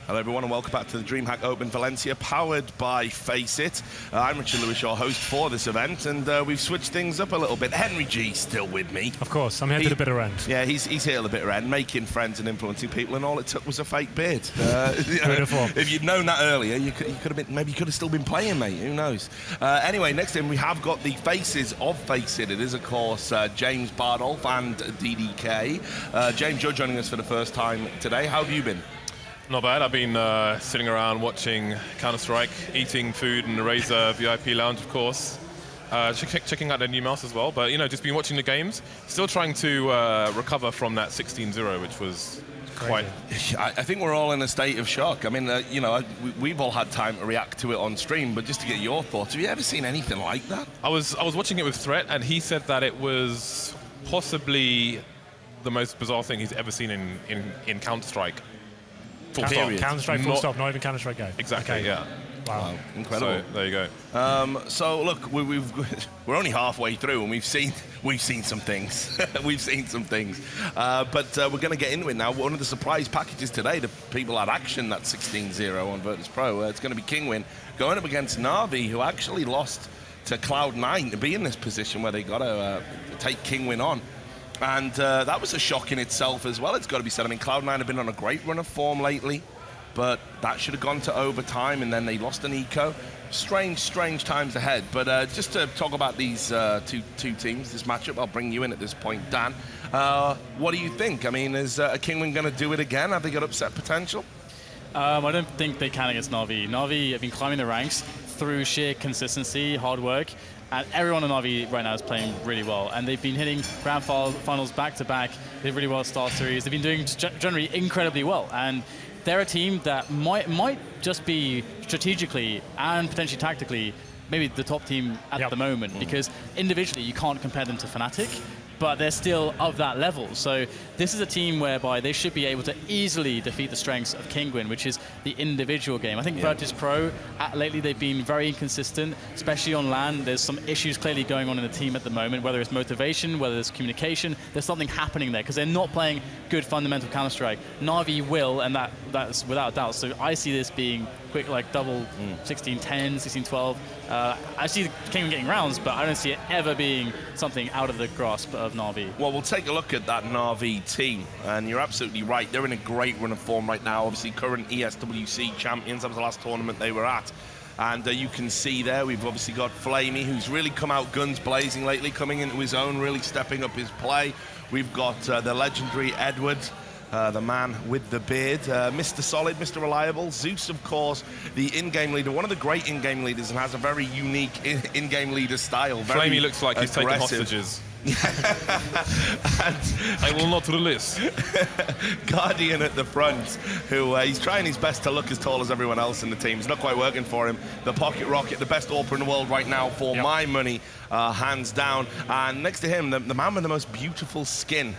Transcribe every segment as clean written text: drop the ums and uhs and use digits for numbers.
Hello everyone and welcome back to the DreamHack Open Valencia, powered by FACEIT. I'm Richard Lewis, your host for this event, and we've switched things up a little bit. Henry G's still with me. Of course, I'm here to the bitter end. Yeah, he's here at the bitter end, making friends and influencing people, and all it took was a fake beard. If you'd known that earlier, you could have been, maybe you could have still been playing, mate. Who knows? Anyway, next in we have got the faces of FACEIT. It is, of course, James Bardolph and DDK. James, you're joining us for the first time today. How have you been? Not bad. I've been sitting around watching Counter-Strike, eating food in the Razer VIP lounge, of course. Checking out their new mouse as well. But, you know, just been watching the games. Still trying to recover from that 16-0, which was quite... I think we're all in a state of shock. I mean, you know, we've all had time to react to it on stream, but just to get your thoughts, have you ever seen anything like that? I was watching it with Threat, and he said that it was possibly the most bizarre thing he's ever seen in Counter-Strike. Counter-Strike full stop, not even Counter-Strike Go. Exactly, okay. Yeah. Wow, incredible. So, there you go. So look, we're only halfway through, and we've seen some things. We've seen some things, but we're going to get into it now. One of the surprise packages today, the people had action that 16-0 on Virtus Pro. It's going to be Kinguin going up against Na'Vi, who actually lost to Cloud9 to be in this position where they got to take Kinguin on. And that was a shock in itself as well, it's got to be said. I mean, Cloud9 have been on a great run of form lately, but that should have gone to overtime, and then they lost an eco. Strange times ahead. But just to talk about these two teams, this matchup, I'll bring you in at this point, Dan. What do you think? I mean, is Kinguin going to do it again? Have they got upset potential? I don't think they can against Na'Vi. Na'Vi have been climbing the ranks through sheer consistency, hard work. And everyone in Na'Vi right now is playing really well. And they've been hitting grand finals back-to-back. They did really well at Star Series. They've been doing generally incredibly well. And they're a team that might just be strategically and potentially tactically maybe the top team at the moment. Because individually, you can't compare them to Fnatic, but they're still of that level. So this is a team whereby they should be able to easily defeat the strengths of Kinguin, which is the individual game. I think Virtus Pro, lately they've been very inconsistent, especially on LAN. There's some issues clearly going on in the team at the moment, whether it's motivation, whether it's communication. There's something happening there because they're not playing good fundamental Counter-Strike. Na'Vi will, and that's without a doubt. So I see this being quick, like double 16-10, 16-12. I see Kinguin getting rounds, but I don't see it ever being something out of the grasp of Na'Vi. Well, we'll take a look at that Na'Vi team, and you're absolutely right. They're in a great run of form right now. Obviously, current ESWC champions. That was the last tournament they were at. And you can see there, we've obviously got Flamey, who's really come out guns blazing lately, coming into his own, really stepping up his play. We've got the legendary Edward, the man with the beard, Mr. Solid, Mr. Reliable, Zeus, of course, the in-game leader, one of the great in-game leaders, and has a very unique in-game leader style. Flamey looks like he's taking hostages. I will not release. Guardian at the front, who he's trying his best to look as tall as everyone else in the team. It's not quite working for him. The Pocket Rocket, the best AWPer in the world right now for my money, hands down. And next to him, the man with the most beautiful skin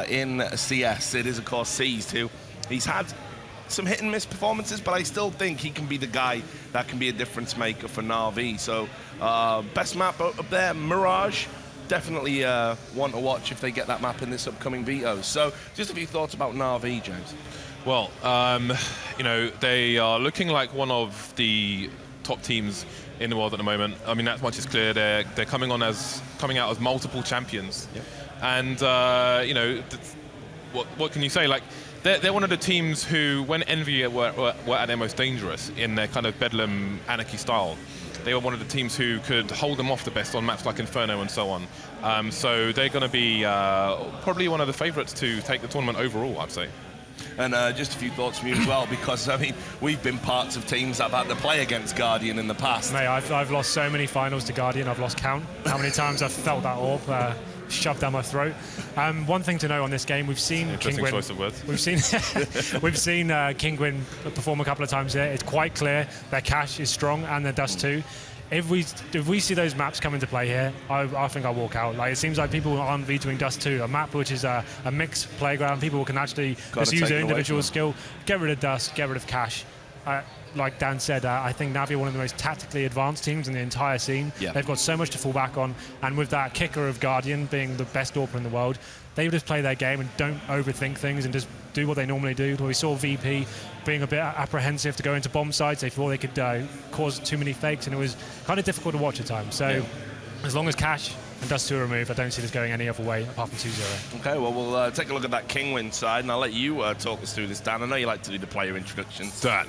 in CS. It is, of course, Seized, who he's had some hit and miss performances, but I still think he can be the guy that can be a difference maker for Na'Vi. So best map up there, Mirage. Definitely want to watch if they get that map in this upcoming veto. So just a few thoughts about Na'Vi, James. Well, you know, they are looking like one of the top teams in the world at the moment. I mean, that much is clear. They're coming out as multiple champions. Yep. And you know, what can you say? Like, they're one of the teams who, when Envy were at their most dangerous in their kind of Bedlam anarchy style, they were one of the teams who could hold them off the best on maps like Inferno and so on. So they're going to be probably one of the favourites to take the tournament overall, I'd say. And just a few thoughts from you as well, because, I mean, we've been parts of teams that have had to play against Guardian in the past. Mate, I've lost so many finals to Guardian, I've lost count. How many times I've felt that AWP shoved down my throat. One thing to know on this game, we've seen Kinguin. Choice of words. We've seen Kinguin perform a couple of times here. It's quite clear their cash is strong and their dust too. If we see those maps come into play here, I think I'll walk out. Like, it seems like people aren't vetoing Dust 2, a map which is a mixed playground. People can actually just use their individual skill, get rid of Dust, get rid of cash. like Dan said, I think Navi are one of the most tactically advanced teams in the entire scene. Yeah. They've got so much to fall back on, and with that kicker of Guardian being the best AWPer in the world, they just play their game and don't overthink things and just do what they normally do. We saw VP being a bit apprehensive to go into bomb sites. They thought they could cause too many fakes, and it was kind of difficult to watch at times. So as long as Cash and Dust2 are removed, I don't see this going any other way apart from 2-0. Okay, well, we'll take a look at that Kinguin side, and I'll let you talk us through this, Dan. I know you like to do the player introductions. Dan.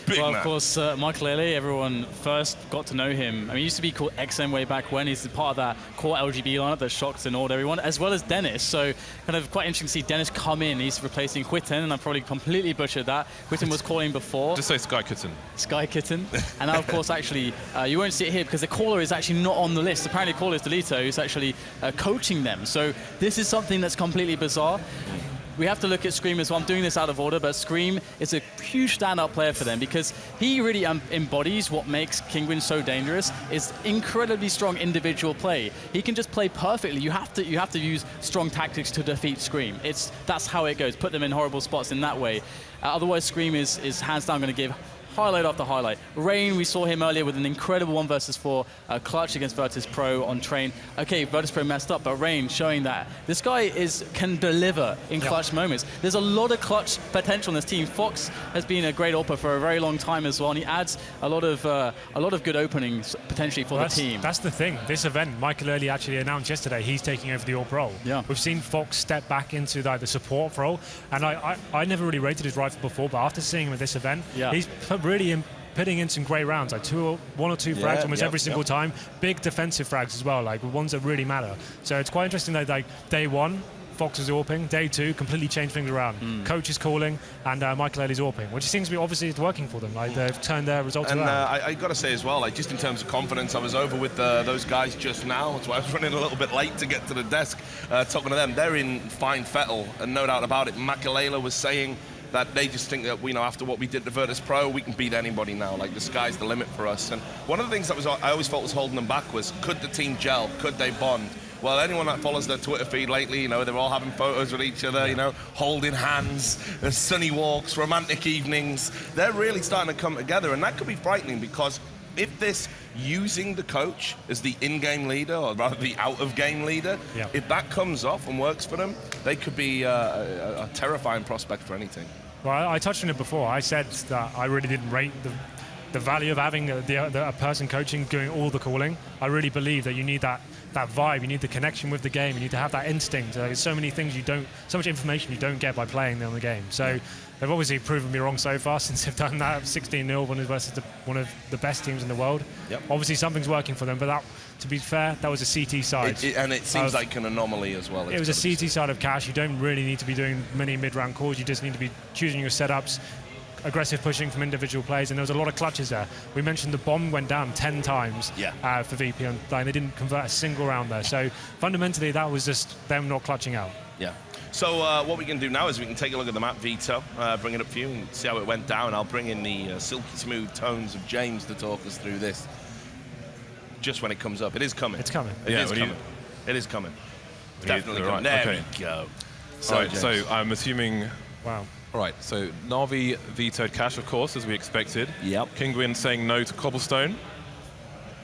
Well, of course, Michael Lele, everyone first got to know him. I mean, he used to be called XM way back when. He's part of that core LGB lineup that shocked and awed everyone, as well as Dennis. So kind of quite interesting to see Dennis come in. He's replacing Quitten, and I probably completely butchered that. Quitten was calling before. Just say Sky Kitten. Sky Kitten. And now, of course, actually, you won't see it here because the caller is actually not on the list. Apparently, the caller is Delito, who's actually coaching them. So this is something that's completely bizarre. We have to look at Scream as well. I'm doing this out of order, but Scream is a huge standout player for them because he really embodies what makes Kinguin so dangerous. Is incredibly strong individual play. He can just play perfectly. You have to use strong tactics to defeat Scream. That's how it goes. Put them in horrible spots in that way. Otherwise, Scream is hands down going to give highlight after highlight. Rain, we saw him earlier with an incredible 1v4 clutch against Virtus Pro on Train. Okay, Virtus Pro messed up, but Rain showing that this guy can deliver in clutch moments. There's a lot of clutch potential in this team. Fox has been a great AWPer for a very long time as well, and he adds a lot of good openings potentially for the team. That's the thing. This event, Michael Early actually announced yesterday he's taking over the AWP role. Yeah. We've seen Fox step back into the support role, and I never really rated his rifle before, but after seeing him at this event, he's really putting in some great rounds, like one or two frags almost every single time. Big defensive frags as well, like ones that really matter. So it's quite interesting that like day one, Fox is AWPing, day two, completely changed things around. Coach is calling, and Michael Early's AWPing, which seems to be obviously working for them. Like they've turned their results around. And I got to say as well, like just in terms of confidence, I was over with those guys just now. That's why I was running a little bit late to get to the desk talking to them. They're in fine fettle, and no doubt about it. Makalele was saying that they just think that, after what we did to Virtus Pro, we can beat anybody now. Like, the sky's the limit for us. And one of the things that I always felt was holding them back was, could the team gel? Could they bond? Well, anyone that follows their Twitter feed lately, they're all having photos with each other, holding hands, sunny walks, romantic evenings. They're really starting to come together, and that could be frightening because if this using the coach as the in-game leader, or rather the out-of-game leader, if that comes off and works for them, they could be a terrifying prospect for anything. Well, I touched on it before. I said that I really didn't rate the value of having a person coaching, doing all the calling. I really believe that you need that vibe, you need the connection with the game, you need to have that instinct. There's so many things so much information you don't get by playing on the game. So they've obviously proven me wrong so far since they've done that 16-0 versus one of the best teams in the world. Obviously something's working for them, but that, to be fair, that was a CT side. And it seems like an anomaly as well. It was a CT side of Cash. You don't really need to be doing many mid-round calls. You just need to be choosing your setups, aggressive pushing from individual plays, and there was a lot of clutches there. We mentioned the bomb went down 10 times for VP, and they didn't convert a single round there. So fundamentally, that was just them not clutching out. Yeah. So what we can do now is we can take a look at the map, Vito, bring it up for you and see how it went down. I'll bring in the silky smooth tones of James to talk us through this. Just when it comes up. It is coming. It's coming. It is coming. It is coming. It's definitely coming. There we go. So I'm assuming... Wow. Right, so Na'Vi vetoed Cash, of course, as we expected. Yep. Kinguin saying no to Cobblestone.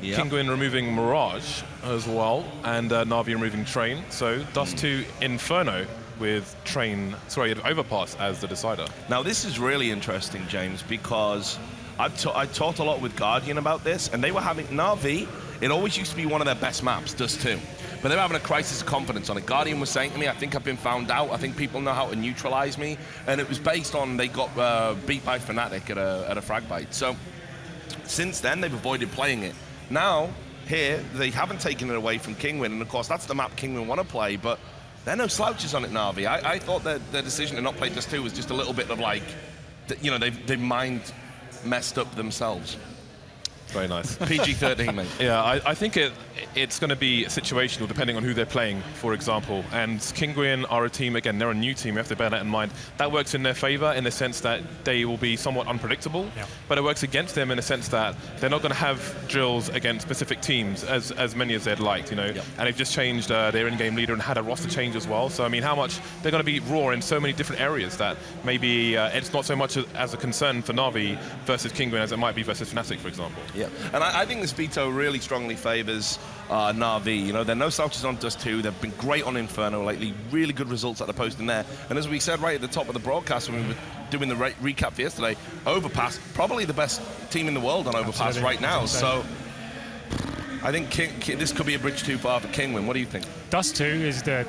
Yep. Kinguin removing Mirage as well, and Na'Vi removing Train. So Dust2 Inferno with Overpass as the decider. Now this is really interesting, James, because I talked a lot with Guardian about this, and they were having Na'Vi. It always used to be one of their best maps, Dust2. But they were having a crisis of confidence on it. Guardian was saying to me, I think I've been found out. I think people know how to neutralize me. And it was based on they got beat by Fnatic at a frag bite. So since then, they've avoided playing it. Now, here, they haven't taken it away from Kinguin. And of course, that's the map Kinguin want to play. But there are no slouches on it, Na'Vi. I thought that their decision to not play Dust2 was just a little bit of like, they've mind messed up themselves. Very nice. PG-13, mate. Yeah, I think it's going to be situational depending on who they're playing, for example. And Kinguin are a team, again, they're a new team, we have to bear that in mind. That works in their favor in the sense that they will be somewhat unpredictable, but it works against them in the sense that they're not going to have drills against specific teams as many as they'd liked, you know. And they've just changed their in-game leader and had a roster change as well. So, I mean, how much they're going to be raw in so many different areas that maybe it's not so much as a concern for Na'Vi versus Kinguin as it might be versus Fnatic, for example. Yeah, and I think this veto really strongly favors Na'Vi. You know, they're no slouches on Dust 2. They've been great on Inferno lately. Really good results that they're posting there. And as we said right at the top of the broadcast when we were doing the recap for yesterday, Overpass, probably the best team in the world on Overpass right now. So I think this could be a bridge too far for Kinguin. What do you think? Dust 2 is the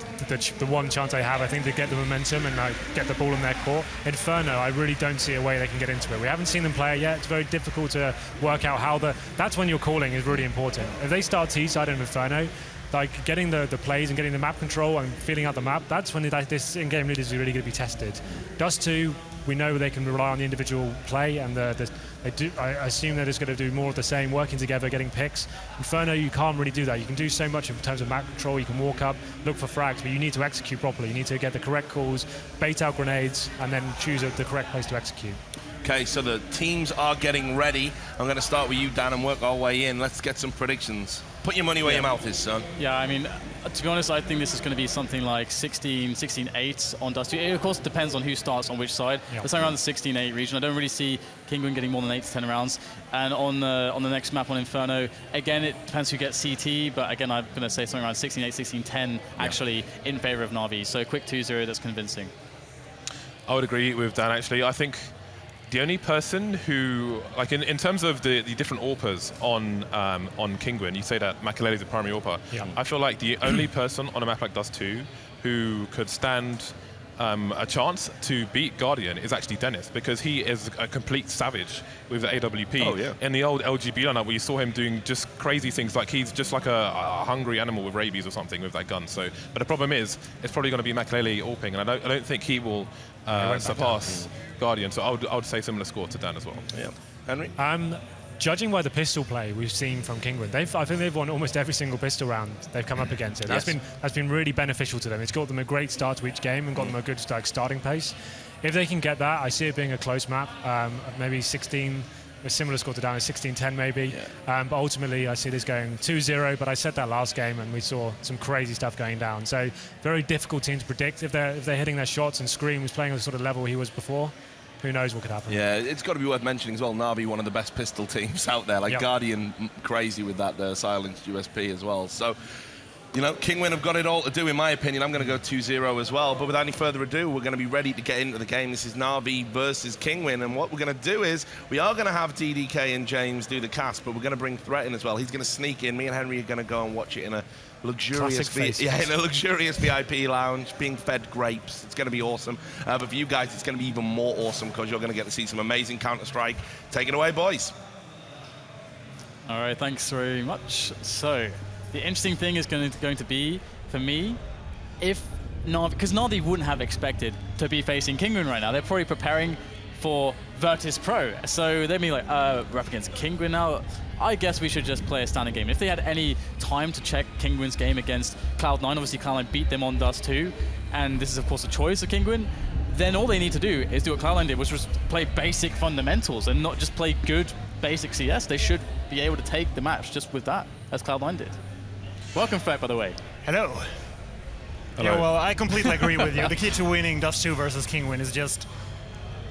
one chance I have, I think, to get the momentum and get the ball in their court. Inferno, I really don't see a way they can get into it. We haven't seen them play it yet. It's very difficult to work out how that's when your calling is really important. If they start T-side in Inferno, like getting the plays and getting the map control and feeling out the map, that's when this in-game lead is really going to be tested. Dust 2, we know they can rely on the individual play, and I assume they're just going to do more of the same, working together, getting picks. Inferno, you can't really do that. You can do so much in terms of map control. You can walk up, look for frags, but you need to execute properly. You need to get the correct calls, bait out grenades, and then choose the correct place to execute. Okay, so the teams are getting ready. I'm going to start with you, Dan, and work our way in. Let's get some predictions. Put your money where your mouth is, son. Yeah, I mean, to be honest, I think this is going to be something like 16-8 on Dust 2. It, of course, depends on who starts on which side. It's around the 16-8 region. I don't really see Kinguin getting more than 8 to 10 rounds. And on the next map on Inferno, again, it depends who gets CT, but again, I'm going to say something around 16-8, 16-10, actually, in favor of Na'Vi. So a quick 2-0 that's convincing. I would agree with Dan, actually. I think the only person who, like in terms of the different AWPers on Kinguin, you say that Makelele is the primary AWPer. I feel like the only person on a map like Dust 2 who could stand a chance to beat Guardian is actually Dennis, because he is a complete savage with the AWP. In the old LGB lineup, where you saw him doing just crazy things, like he's just like a hungry animal with rabies or something with that gun. So, but the problem is, it's probably going to be Makelele AWPing, and I don't think he will surpass Guardian. So I would say similar score to Dan as well. Yeah, Henry. Judging by the pistol play we've seen from Kinguin, I think they've won almost every single pistol round they've come up against it. That's been really beneficial to them. It's got them a great start to each game and got them a good starting pace. If they can get that, I see it being a close map, maybe 16, a similar score to down, 16-10 maybe. But ultimately, I see this going 2-0. But I said that last game, and we saw some crazy stuff going down. So very difficult team to predict. If they're hitting their shots and Scream was playing at the sort of level he was before, who knows what could happen. Yeah, it's got to be worth mentioning as well, Na'Vi, one of the best pistol teams out there. Like Guardian, crazy with that silenced USP as well. So, you know, Kinguin have got it all to do, in my opinion. I'm going to go 2-0 as well. But without any further ado, we're going to be ready to get into the game. This is Na'Vi versus Kinguin. And what we're going to do is, we are going to have DDK and James do the cast, but we're going to bring Threat in as well. He's going to sneak in. Me and Henry are going to go and watch it in a luxurious VIP lounge, being fed grapes. It's going to be awesome. But for you guys, it's going to be even more awesome because you're going to get to see some amazing Counter-Strike. Take it away, boys. All right, thanks very much. So, the interesting thing is going to be, for me, if Na'Vi, because Na'Vi wouldn't have expected to be facing Kinguin right now. They're probably preparing for Virtus Pro. So they'd be like, we're up against Kinguin now. I guess we should just play a standard game. If they had any time to check Kinguin's game against Cloud9, obviously Cloud9 beat them on Dust 2, and this is of course a choice of Kinguin, then all they need to do is do what Cloud9 did, which was play basic fundamentals and not just play good basic CS. They should be able to take the match just with that, as Cloud9 did. Welcome, Fred, by the way. Hello. Yeah, well, I completely agree with you. The key to winning Dust 2 versus Kinguin is just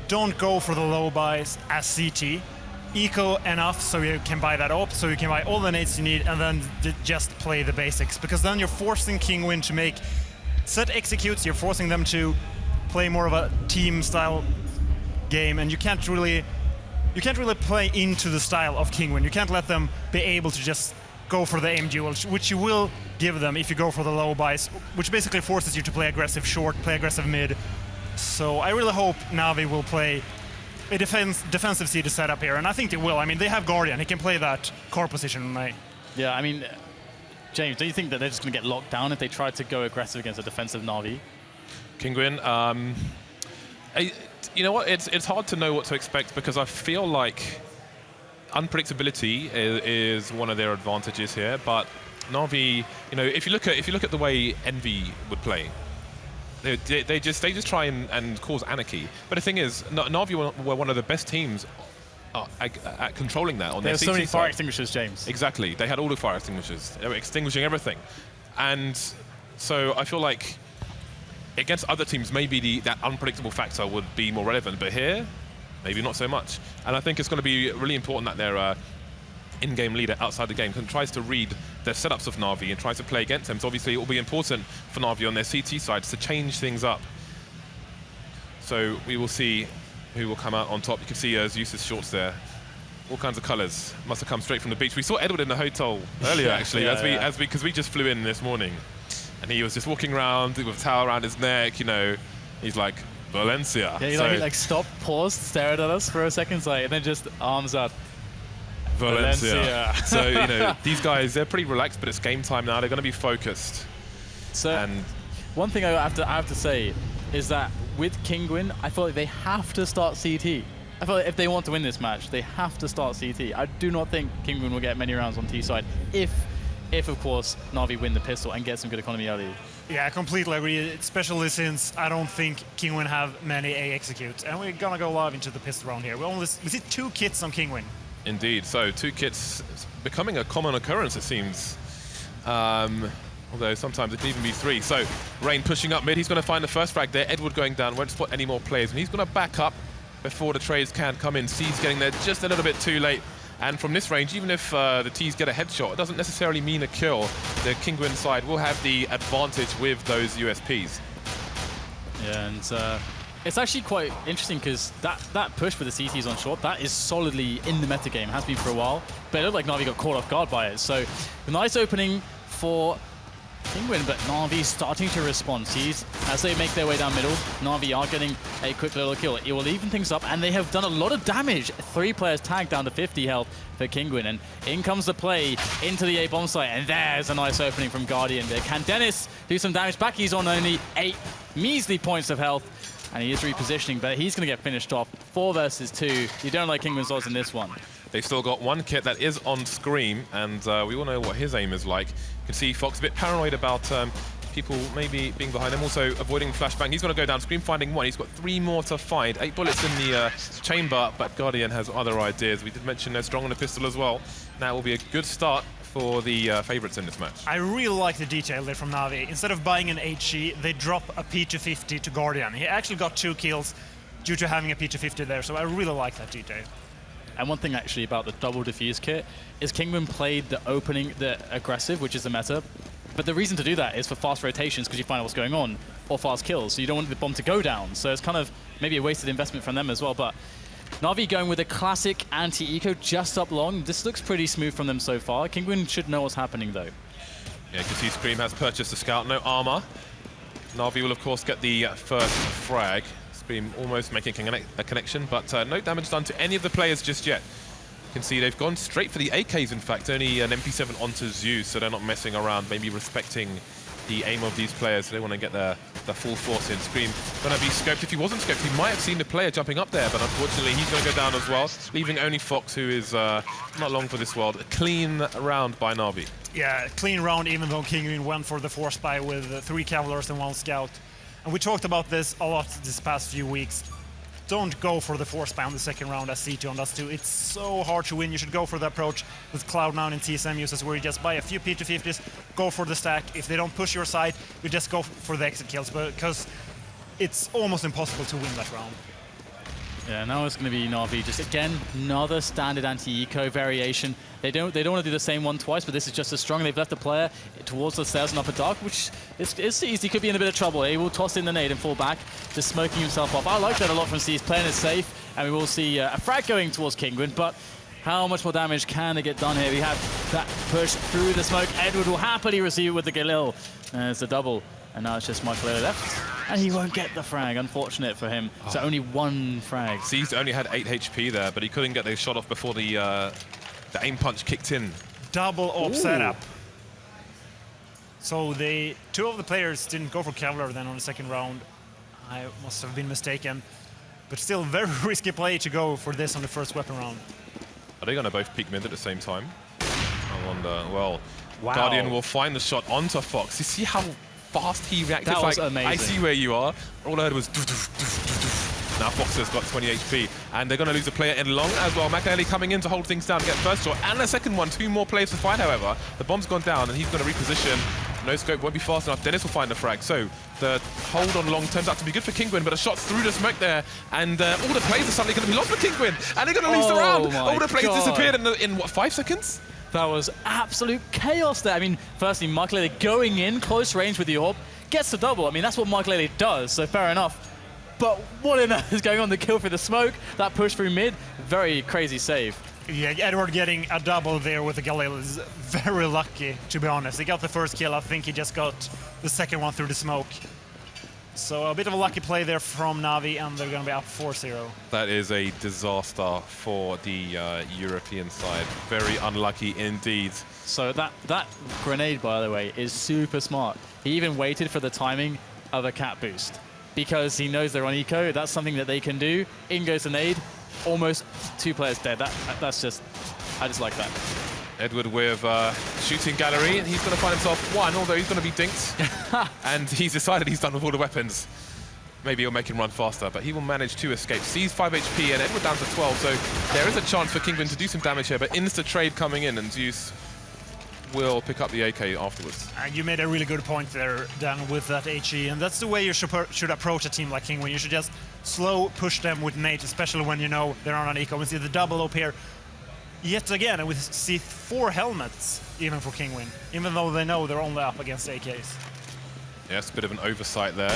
don't go for the low buys as CT. Eco enough so you can buy that up, so you can buy all the nades you need, and then just play the basics. Because then you're forcing Kinguin to make set executes, you're forcing them to play more of a team-style game, and you can't really play into the style of Kinguin. You can't let them be able to just go for the aim duel, which you will give them if you go for the low buys, which basically forces you to play aggressive short, play aggressive mid. So I really hope Na'Vi will play a defensive CT setup here, and I think they will. I mean, they have Guardian. He can play that core position. Yeah, I mean, James, do you think that they're just going to get locked down if they try to go aggressive against a defensive Na'Vi? Kinguin, you know what? It's hard to know what to expect, because I feel like unpredictability is one of their advantages here, but Na'Vi, you know, if you look at the way Envy would play, they just try and cause anarchy. But the thing is, Na'Vi were one of the best teams at controlling that on their CT side. There's so many fire extinguishers, James. Exactly, they had all the fire extinguishers. They were extinguishing everything, and so I feel like against other teams, maybe that unpredictable factor would be more relevant. But here, maybe not so much. And I think it's going to be really important that their in-game leader outside the game tries to read the setups of Na'Vi and tries to play against them. So obviously it will be important for Na'Vi on their CT side to change things up. So we will see who will come out on top. You can see Zeus's shorts there. All kinds of colours. Must have come straight from the beach. We saw Edward in the hotel earlier, actually, because we just flew in this morning. And he was just walking around with a towel around his neck, you know. He's like, Valencia. Yeah, he like stopped, paused, stared at us for a second, and then just arms up. Valencia. So, you know, these guys, they're pretty relaxed, but it's game time now. They're going to be focused. So, and one thing I have to say is that with Kinguin, I feel like they have to start CT. I feel like if they want to win this match, they have to start CT. I do not think Kinguin will get many rounds on T side if of course, Na'Vi win the pistol and get some good economy early. Yeah, I completely agree, especially since I don't think Kinguin have many A executes. And we're gonna go live into the pistol round here. We see 2 kits on Kinguin. Indeed, so 2 kits becoming a common occurrence, it seems. Although sometimes it can even be 3. So, Rain pushing up mid, he's gonna find the first frag there. Edward going down, won't spot any more players. And he's gonna back up before the trades can come in. C's getting there just a little bit too late. And from this range, even if the T's get a headshot, it doesn't necessarily mean a kill. The Kinguin side will have the advantage with those USPs. Yeah, and it's actually quite interesting because that push with the CTs on short, that is solidly in the metagame, has been for a while. But it looked like Na'Vi got caught off guard by it. So, a nice opening for Kinguin, but Na'Vi starting to respond. Sees as they make their way down middle, Na'Vi are getting a quick little kill. It will even things up, and they have done a lot of damage. 3 players tagged down to 50 health for Kinguin, and in comes the play into the A bomb site, and there's a nice opening from Guardian there. Can Dennis do some damage back? He's on only 8 measly points of health, and he is repositioning, but he's going to get finished off. 4 versus 2. You don't like Kinguin's odds in this one. They've still got 1 kit that is on Scream, and we all know what his aim is like. You can see Fox a bit paranoid about people maybe being behind him, also avoiding flashbang. He's going to go down, Scream finding 1. He's got 3 more to find. 8 bullets in the chamber, but Guardian has other ideas. We did mention they're strong on the pistol as well. Now will be a good start for the favorites in this match. I really like the detail there from Na'Vi. Instead of buying an HE, they drop a P250 to Guardian. He actually got 2 kills due to having a P250 there, so I really like that detail. And one thing actually about the double defuse kit is Kinguin played the aggressive, which is the meta. But the reason to do that is for fast rotations because you find out what's going on, or fast kills. So you don't want the bomb to go down. So it's kind of maybe a wasted investment from them as well. But Na'Vi going with a classic anti-eco just up long. This looks pretty smooth from them so far. Kinguin should know what's happening though. Yeah, you can see Scream has purchased the scout, no armor. Na'Vi will of course get the first frag. Scream almost making a connection, but no damage done to any of the players just yet. You can see they've gone straight for the AKs, in fact, only an MP7 onto Zeus, so they're not messing around, maybe respecting the aim of these players. So they want to get the full force in. Scream going to be scoped. If he wasn't scoped, he might have seen the player jumping up there, but unfortunately he's going to go down as well, leaving only Fox, who is not long for this world. A clean round by Na'Vi. Yeah, clean round, even though Kinguin went for the force buy with 3 Cavaliers and 1 Scout. And we talked about this a lot this past few weeks. Don't go for the force buy on the second round as C2 on Dust 2. It's so hard to win. You should go for the approach with Cloud9 and TSM uses where you just buy a few P250s, go for the stack. If they don't push your side, you just go for the exit kills, because it's almost impossible to win that round. Yeah, now it's going to be Na'Vi. Just again, another standard anti-eco variation. They don't want to do the same one twice, but this is just as strong. They've left the player towards the stairs and upper dark, which is easy. Could be in a bit of trouble. He will toss in the nade and fall back, just smoking himself off. I like that a lot from C. He's playing it safe, and we will see a frag going towards Kinguin, but how much more damage can they get done here? We have that push through the smoke. Edward will happily receive it with the Galil. There's the double. And now it's just Michael left. And he won't get the frag, unfortunate for him. So only 1 frag. C's only had 8 HP there, but he couldn't get the shot off before the aim punch kicked in. Double op setup. So 2 of the players didn't go for Cavalier then on the second round. I must have been mistaken. But still very risky play to go for this on the first weapon round. Are they going to both peek mid at the same time? I wonder. Well, Wow. Guardian will find the shot onto Fox. You see how fast he reacted? That was like, amazing. I see where you are. All I heard was... Now Fox has got 20 HP, and they're going to lose a player in long as well. McAlely coming in to hold things down to get first shot, and the second one. 2 more players to find, however. The bomb's gone down, and he's going to reposition. No scope won't be fast enough. Dennis will find the frag. So the hold on long turns out to be good for Kinguin, but a shot through the smoke there, and all the plays are suddenly going to be lost for Kinguin, and they're going to lose the round. All the plays disappeared in what, 5 seconds? That was absolute chaos there. I mean, firstly, McAlely going in close range with the orb, gets the double. I mean, that's what McAlely does, so fair enough. But what on earth is going on? The kill through the smoke, that push through mid, very crazy save. Yeah, Edward getting a double there with the Galil is very lucky, to be honest. He got the first kill, I think he just got the second one through the smoke. So a bit of a lucky play there from Na'Vi, and they're going to be up 4-0. That is a disaster for the European side. Very unlucky indeed. So that grenade, by the way, is super smart. He even waited for the timing of a cat boost, because he knows they're on eco. That's something that they can do. In goes the nade, almost 2 players dead. That's just, I just like that. Edward with shooting gallery, and he's going to find himself 1, although he's going to be dinked. And he's decided he's done with all the weapons. Maybe he'll make him run faster, but he will manage to escape. Sees 5 HP, and Edward down to 12, so there is a chance for Kinguin to do some damage here, but insta-trade coming in, and Zeus will pick up the AK afterwards. You made a really good point there, Dan, with that HE, and that's the way you should approach a team like Kinguin. You should just slow push them with nades, especially when you know they're on an eco. We see the double up here. Yet again, and we see 4 helmets even for Kinguin, even though they know they're only up against AKs. Yes, a bit of an oversight there.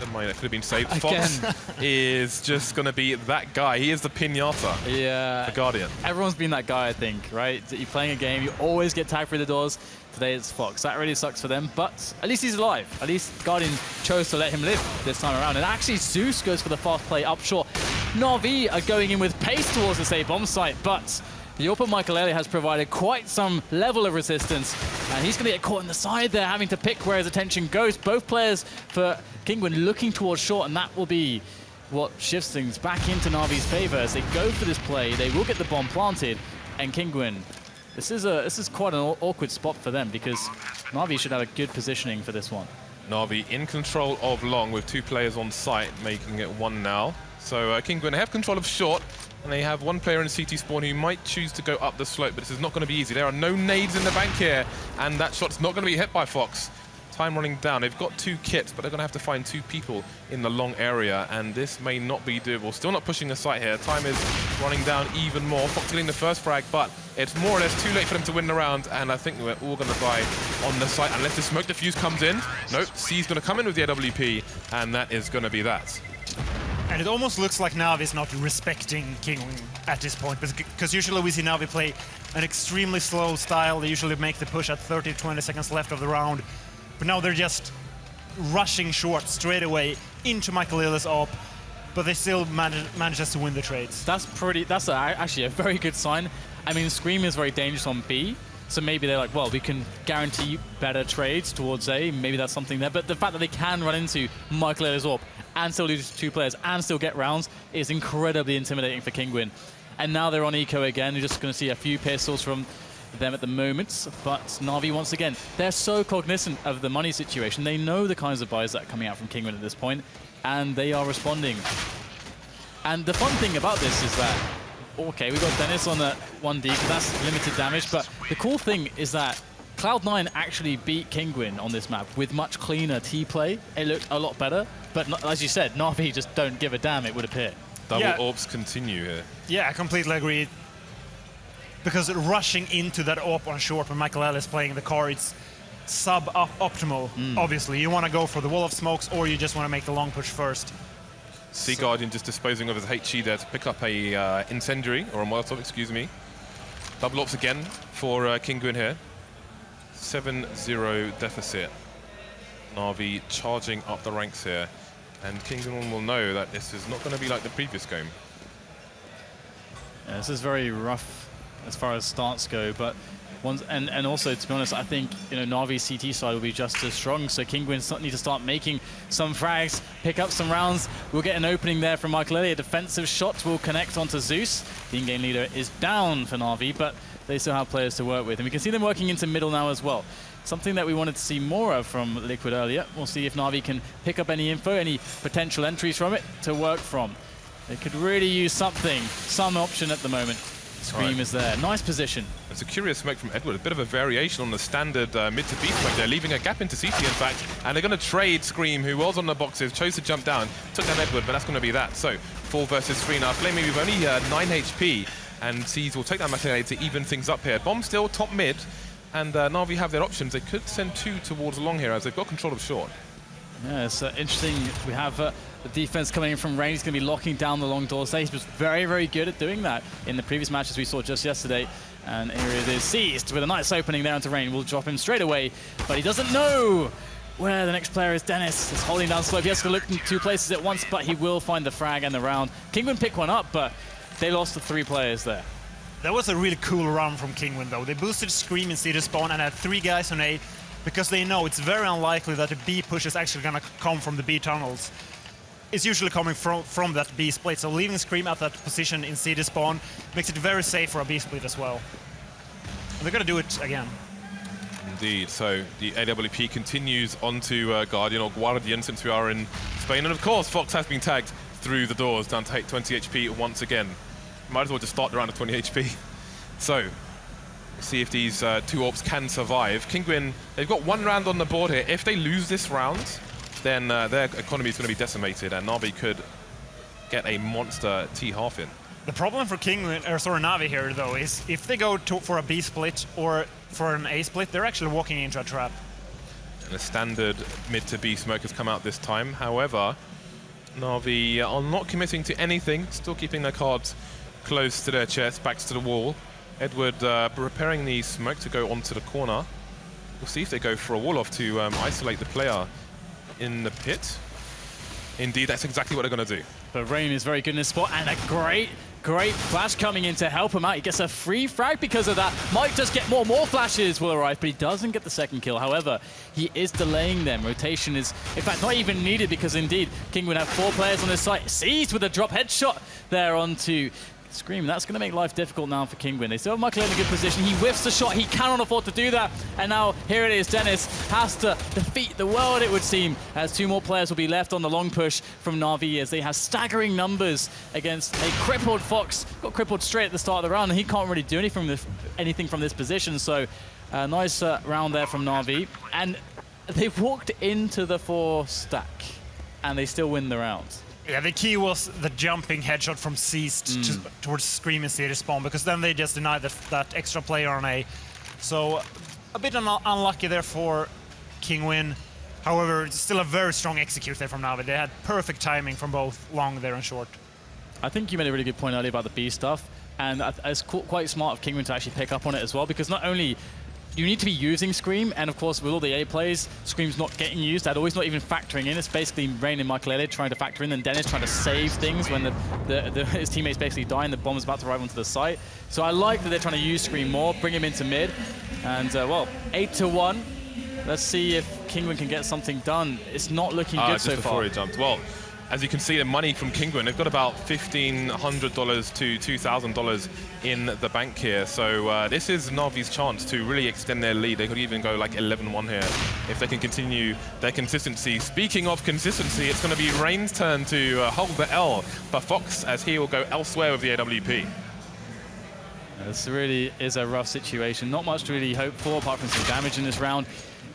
Never mind, that could have been saved. Fox is just going to be that guy. He is the pinata. Yeah. The Guardian. Everyone's been that guy, I think, right? You're playing a game, you always get tagged through the doors. Today it's Fox. That really sucks for them, but at least he's alive. At least Guardian chose to let him live this time around. And actually, Zeus goes for the fast play up short. Na'Vi are going in with pace towards the safe bomb site, but the open McAlely has provided quite some level of resistance, and he's going to get caught in the side there, having to pick where his attention goes. Both players for Kinguin looking towards short, and that will be what shifts things back into Na'Vi's favor as they go for this play. They will get the bomb planted, and Kinguin, this is quite an awkward spot for them, because Na'Vi should have a good positioning for this one. Na'Vi in control of long with 2 players on site, making it 1 now. So Kinguin have control of short, and they have 1 player in CT spawn who might choose to go up the slope, but this is not going to be easy. There are no nades in the bank here, and that shot's not going to be hit by Fox. Time running down. They've got 2 kits, but they're going to have to find 2 people in the long area, and this may not be doable. Still not pushing the site here. Time is running down even more. Fox getting the first frag, but it's more or less too late for them to win the round, and I think we're all going to die on the site unless the smoke diffuse comes in. Nope, C's going to come in with the AWP, and that is going to be that. And it almost looks like Na'Vi is not respecting Kinguin at this point, because usually we see Na'Vi play an extremely slow style. They usually make the push at 30 to 20 seconds left of the round, but now they're just rushing short straight away into McAlely's op, but they still manages to win the trades. That's actually a very good sign. I mean, Scream is very dangerous on B, so maybe they're like, well, we can guarantee better trades towards A. Maybe that's something there. But the fact that they can run into McAlely's op and still lose 2 players and still get rounds is incredibly intimidating for Kinguin. And now they're on eco again. You're just going to see a few pistols from them at the moment. But Na'Vi, once again, they're so cognizant of the money situation. They know the kinds of buys that are coming out from Kinguin at this point, and they are responding. And the fun thing about this is that, okay, we got Dennis on the 1D, but that's limited damage. But the cool thing is that Cloud9 actually beat Kinguin on this map with much cleaner T-play. It looked a lot better. But as you said, Na'Vi just don't give a damn, it would appear. Double orbs continue here. Yeah, I completely agree. Because rushing into that op on short when McAlely is playing the car, it's sub-optimal, obviously. You want to go for the wall of smokes, or you just want to make the long push first. Sea Guardian just disposing of his HE there to pick up a incendiary, or a Molotov, excuse me. Double ops again for Kinguin here. 7-0 deficit. Na'Vi charging up the ranks here. And Kinguin will know that this is not going to be like the previous game. Yeah, this is very rough as far as starts go, but And also, to be honest, I think Na'Vi's CT side will be just as strong. So Kinguin need to start making some frags, pick up some rounds. We'll get an opening there from Michael Elliott. A defensive shot will connect onto Zeus. The in-game leader is down for Na'Vi, but they still have players to work with. And we can see them working into middle now as well. Something that we wanted to see more of from Liquid earlier. We'll see if Na'Vi can pick up any info, any potential entries from it to work from. They could really use something, some option at the moment. Scream is there. Nice position. It's a curious smoke from Edward. A bit of a variation on the standard mid to B smoke there, leaving a gap into CT, in fact. And they're going to trade Scream, who was on the boxes, chose to jump down, took down Edward, but that's going to be that. So 4 versus 3 now. Flaming with only 9 HP, and Seas will take that Machinate to even things up here. Bomb still top mid, and Na'Vi have their options. They could send 2 towards long here, as they've got control of short. Yeah, it's interesting. We have the defense coming in from range. He's going to be locking down the long doors. He was very, very good at doing that in the previous matches we saw just yesterday. And here it is, Seized with a nice opening there into rain. We'll drop him straight away, but he doesn't know where the next player is. Dennis is holding down slope. He has to look in 2 places at once, but he will find the frag and the round. Kinguin picked one up, but they lost to 3 players there. That was a really cool run from Kinguin, though. They boosted Scream in city spawn and had 3 guys on A, because they know it's very unlikely that a B push is actually going to come from the B tunnels. It's usually coming from that B split, so leaving Scream at that position in city spawn makes it very safe for a B split as well. And they're going to do it again. Indeed, so the AWP continues onto Guardian, or Guardian, since we are in Spain. And of course, Fox has been tagged through the doors, down to 20 HP once again. Might as well just start the round at 20 HP. So, see if these 2 AWPs can survive. Kinguin, they've got 1 round on the board here. If they lose this round, then their economy is going to be decimated, and Na'Vi could get a monster T-half in. The problem for Na'Vi here, though, is if they go for a B split or for an A split, they're actually walking into a trap. And a standard mid to B smoke has come out this time. However, Na'Vi are not committing to anything, still keeping their cards close to their chest, backs to the wall. Edward preparing the smoke to go onto the corner. We'll see if they go for a wall-off to isolate the player in the pit. Indeed, that's exactly what they're going to do. But Rain is very good in this spot, and a great flash coming in to help him out. He gets a free frag because of that. Might just get more flashes will arrive, but he doesn't get the second kill. However, he is delaying them. Rotation is, in fact, not even needed, because indeed, Kinguin have 4 players on this site. Seized with a drop headshot there onto Scream. That's going to make life difficult now for Kinguin. They still have Michael in a good position. He whiffs the shot. He cannot afford to do that. And now here it is. Dennis has to defeat the world, it would seem, as 2 more players will be left on the long push from Na'Vi, as they have staggering numbers against a crippled Fox. Got crippled straight at the start of the round, and he can't really do anything from this position. So nice round there from Na'Vi. And they walked into the 4 stack, and they still win the round. Yeah, the key was the jumping headshot from Seized towards Scream and city spawn, because then they just denied that extra player on A. So a bit unlucky there for Kinguin. However, it's still a very strong execute there from Na'Vi. They had perfect timing from both long there and short. I think you made a really good point earlier about the B stuff, and it's quite smart of Kinguin to actually pick up on it as well, because not only you need to be using Scream, and of course with all the A plays, Scream's not getting used. I'd always not even factoring in. It's basically Rain and Michael Elliott trying to factor in, and Dennis trying to save things when his teammates basically die and the bomb's about to arrive onto the site. So I like that they're trying to use Scream more, bring him into mid, and well, 8-1. Let's see if Kinguin can get something done. It's not looking good so far. Just before he jumped. Well, as you can see, the money from Kinguin, they've got about $1,500 to $2,000 in the bank here. So this is Na'Vi's chance to really extend their lead. They could even go like 11-1 here if they can continue their consistency. Speaking of consistency, it's going to be Rain's turn to hold the L for Fox, as he will go elsewhere with the AWP. This really is a rough situation. Not much to really hope for, apart from some damage in this round.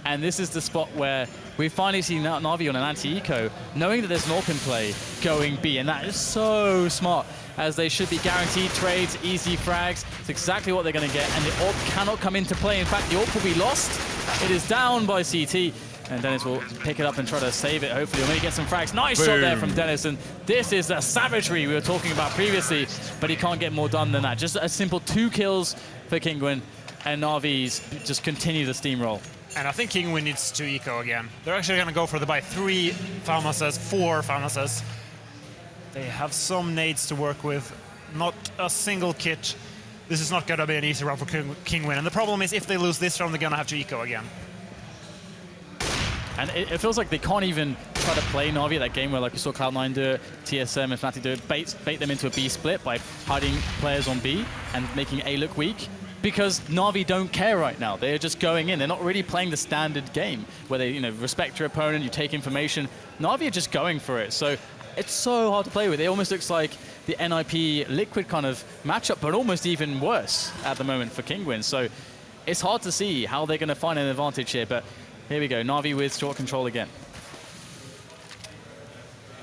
And this is the spot where we finally see Na'Vi on an anti-eco, knowing that there's an AWP in play going B, and that is so smart, as they should be guaranteed trades, easy frags. It's exactly what they're going to get, and the AWP cannot come into play. In fact, the AWP will be lost. It is down by CT, and Dennis will pick it up and try to save it, hopefully. Or maybe get some frags. Nice shot there from Dennis, and this is the savagery we were talking about previously, but he can't get more done than that. Just a simple 2 kills for Kinguin, and Na'Vi's just continue the steamroll. And I think Kinguin needs to eco again. They're actually going to go for the buy 3 Famasas, 4 Famasas. They have some nades to work with, not a single kit. this is not going to be an easy round for Kinguin. And the problem is, if they lose this round, they're going to have to eco again. And it feels like they can't even try to play Na'Vi at that game where, like, you saw Cloud9 do it, TSM and Fnatic do it, bait them into a B split by hiding players on B and making A look weak. Because Na'Vi don't care right now. They're just going in. They're not really playing the standard game where they, respect your opponent, you take information. Na'Vi are just going for it. So it's so hard to play with. It almost looks like the NIP Liquid kind of matchup, but almost even worse at the moment for Kinguin. So it's hard to see how they're going to find an advantage here. But here we go, Na'Vi with short control again.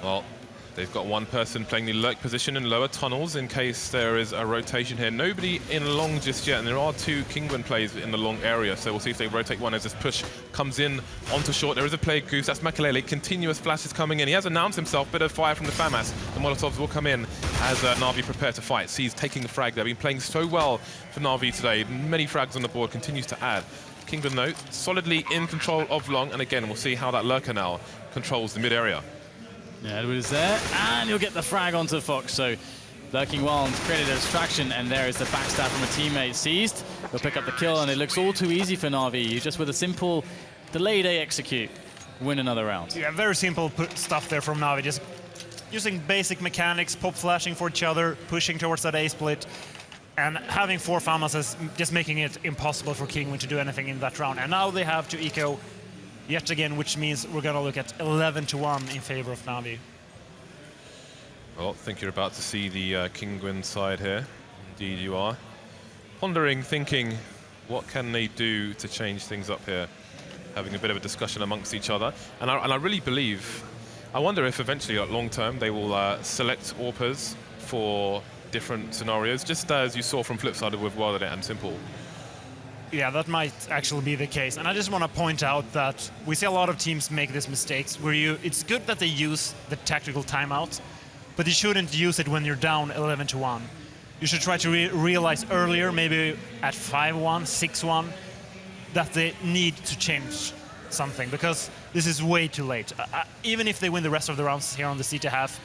Well, they've got one person playing the lurk position in lower tunnels in case there is a rotation here. Nobody in long just yet, and there are 2 Kinguin plays in the long area, so we'll see if they rotate one as this push comes in onto short. There is a play Goose, that's Makalele, continuous flashes coming in. He has announced himself, bit of fire from the FAMAS. The Molotovs will come in as Na'Vi prepare to fight. Sees taking the frag. They've been playing so well for Na'Vi today. Many frags on the board, continues to add. Kinguin, though, solidly in control of long, and again, we'll see how that lurker now controls the mid area. Yeah, Edward is there, and he'll get the frag onto Fox. So lurking well and created a distraction, and there is the backstab from a teammate seized. He'll pick up the kill, and it looks all too easy for Na'Vi. You just with a simple delayed A execute, win another round. Yeah, very simple stuff there from Na'Vi. Just using basic mechanics, pop flashing for each other, pushing towards that A split, and having 4 FAMAS is just making it impossible for Kinguin to do anything in that round. And now they have to eco yet again, which means we're going to look at 11-1 in favor of Na'Vi. Well, I think you're about to see the Kinguin side here. Indeed you are. Pondering, thinking, what can they do to change things up here? Having a bit of a discussion amongst each other. And I really believe, I wonder if eventually, like, long term, they will select AWPers for different scenarios, just as you saw from Flipside with Wilded and Simple. Yeah, that might actually be the case. And I just want to point out that we see a lot of teams make these mistakes where it's good that they use the tactical timeout, but you shouldn't use it when you're down 11-1. You should try to realize earlier, maybe at 5-1, 6-1, that they need to change something, because this is way too late. Even if they win the rest of the rounds here on the CT half,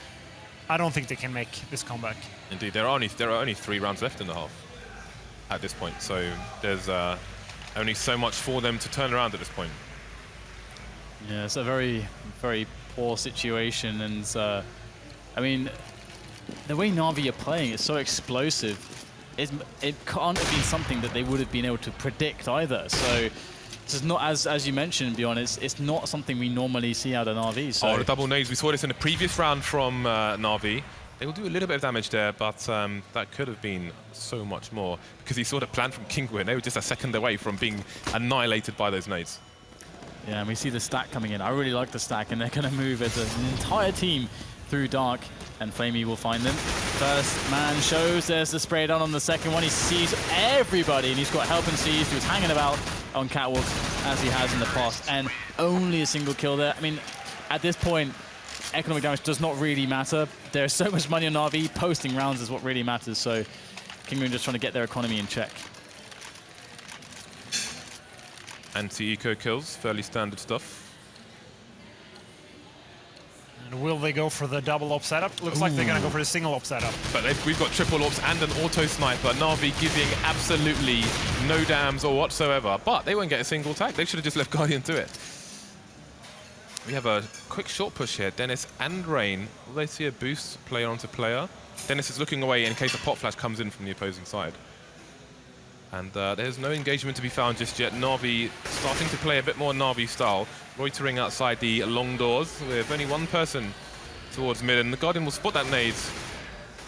I don't think they can make this comeback. Indeed, there are only 3 rounds left in the half at this point, so there's only so much for them to turn around at this point. Yeah, it's a very, very poor situation, and I mean, the way Na'Vi are playing is so explosive. It can't have been something that they would have been able to predict either. So this is not, as you mentioned, Bjorn, it's not something we normally see out of Na'Vi. So. Oh, the double nades. We saw this in the previous round from Na'Vi. They will do a little bit of damage there, but that could have been so much more, because he saw the plan from Kinguin. They were just a second away from being annihilated by those nades. Yeah, and we see the stack coming in. I really like the stack, and they're going to move as an entire team through dark, and Flamey will find them. First man shows, there's the spray down on the second one. He sees everybody, and he's got help and seize. He was hanging about on Catwalk as he has in the past, and only a single kill there. I mean, at this point, economic damage does not really matter. There's so much money on Na'Vi, posting rounds is what really matters, so Kinguin just trying to get their economy in check. Anti-eco kills, fairly standard stuff. And will they go for the double op setup? Looks like they're going to go for the single op setup. But we've got triple ops and an auto sniper. Na'Vi giving absolutely no dams or whatsoever. But they won't get a single tag. They should have just left Guardian to it. We have a quick short push here. Dennis and Rain. Will they see a boost player onto player? Dennis is looking away in case a pop flash comes in from the opposing side. And there's no engagement to be found just yet. Na'Vi starting to play a bit more Na'Vi style. Loitering outside the long doors with only one person towards mid. And the Guardian will spot that nade.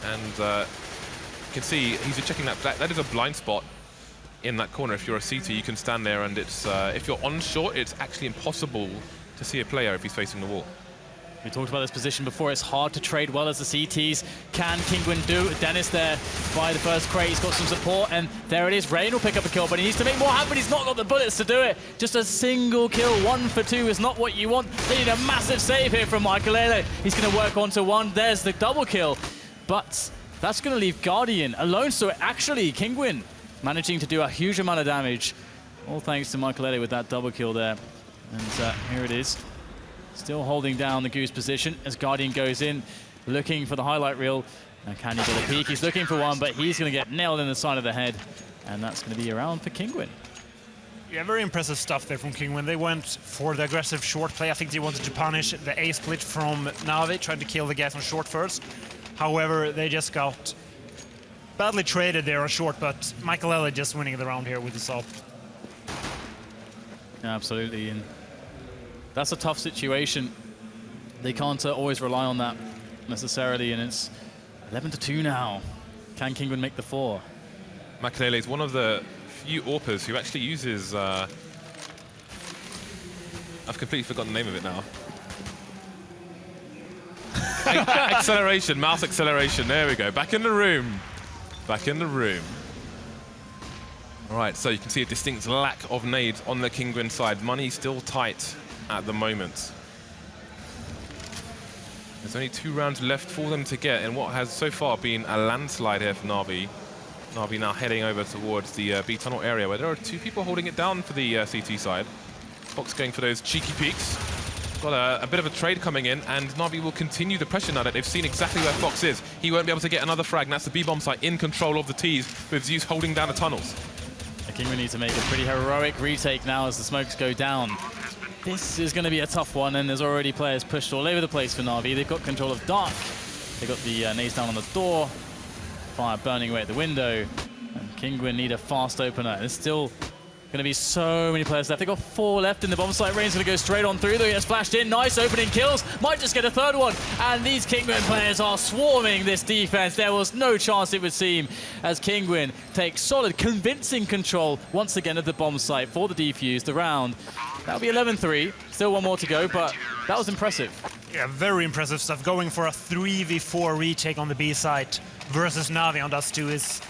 And you can see he's checking that. That is a blind spot in that corner. If you're a CT, you can stand there, and it's if you're on short, it's actually impossible to see a player if he's facing the wall. We talked about this position before. It's hard to trade well as the CTs. Can Kinguin do? Dennis there by the first crate. He's got some support, and there it is. Rain will pick up a kill, but he needs to make more happen. He's not got the bullets to do it. Just a single kill. 1 for 2 is not what you want. They need a massive save here from Michaelele. He's going to work onto one. There's the double kill, but that's going to leave Guardian alone. So actually, Kinguin managing to do a huge amount of damage. All thanks to Michaelele with that double kill there. And here it is. Still holding down the Goose position as Guardian goes in, looking for the highlight reel. And can he get a peek? He's looking for one, but he's going to get nailed in the side of the head. And that's going to be a round for Kinguin. Yeah, very impressive stuff there from Kinguin. They went for the aggressive short play. I think they wanted to punish the A split from Navi, trying to kill the guys on short first. However, they just got badly traded there on short, but Michael Elliott just winning the round here with the sub. Yeah, absolutely, and that's a tough situation. They can't always rely on that necessarily, and it's 11-2 now. Can Kinguin make the 4? Makalele is one of the few AWPers who actually uses... I've completely forgotten the name of it now. Acceleration, mouse acceleration. There we go. Back in the room. Back in the room. All right, so you can see a distinct lack of nades on the Kinguin side. Money still tight at the moment. There's only 2 rounds left for them to get in what has so far been a landslide here for Na'Vi. Na'Vi now heading over towards the B tunnel area where there are 2 people holding it down for the CT side. Fox going for those cheeky peeks. Got a bit of a trade coming in, and Na'Vi will continue the pressure now that they've seen exactly where Fox is. He won't be able to get another frag, and that's the B-bomb site in control of the T's, with Zeus holding down the tunnels. The Kinguin need to make a pretty heroic retake now as the smokes go down. This is going to be a tough one, and there's already players pushed all over the place for Na'Vi. They've got control of Dark. They've got the nades down on the door. Fire burning away at the window. And Kinguin need a fast opener. There's still going to be so many players left. They've got 4 left in the bomb site. Rain's going to go straight on through. They get splashed in. Nice opening kills. Might just get a 3rd one. And these Kinguin players are swarming this defense. There was no chance, it would seem, as Kinguin takes solid, convincing control once again of the bomb site for the defuse. The round, that'll be 11-3. Still 1 more to go, but that was impressive. Yeah, very impressive stuff. Going for a 3v4 retake on the B site versus Navi on Dust 2 is...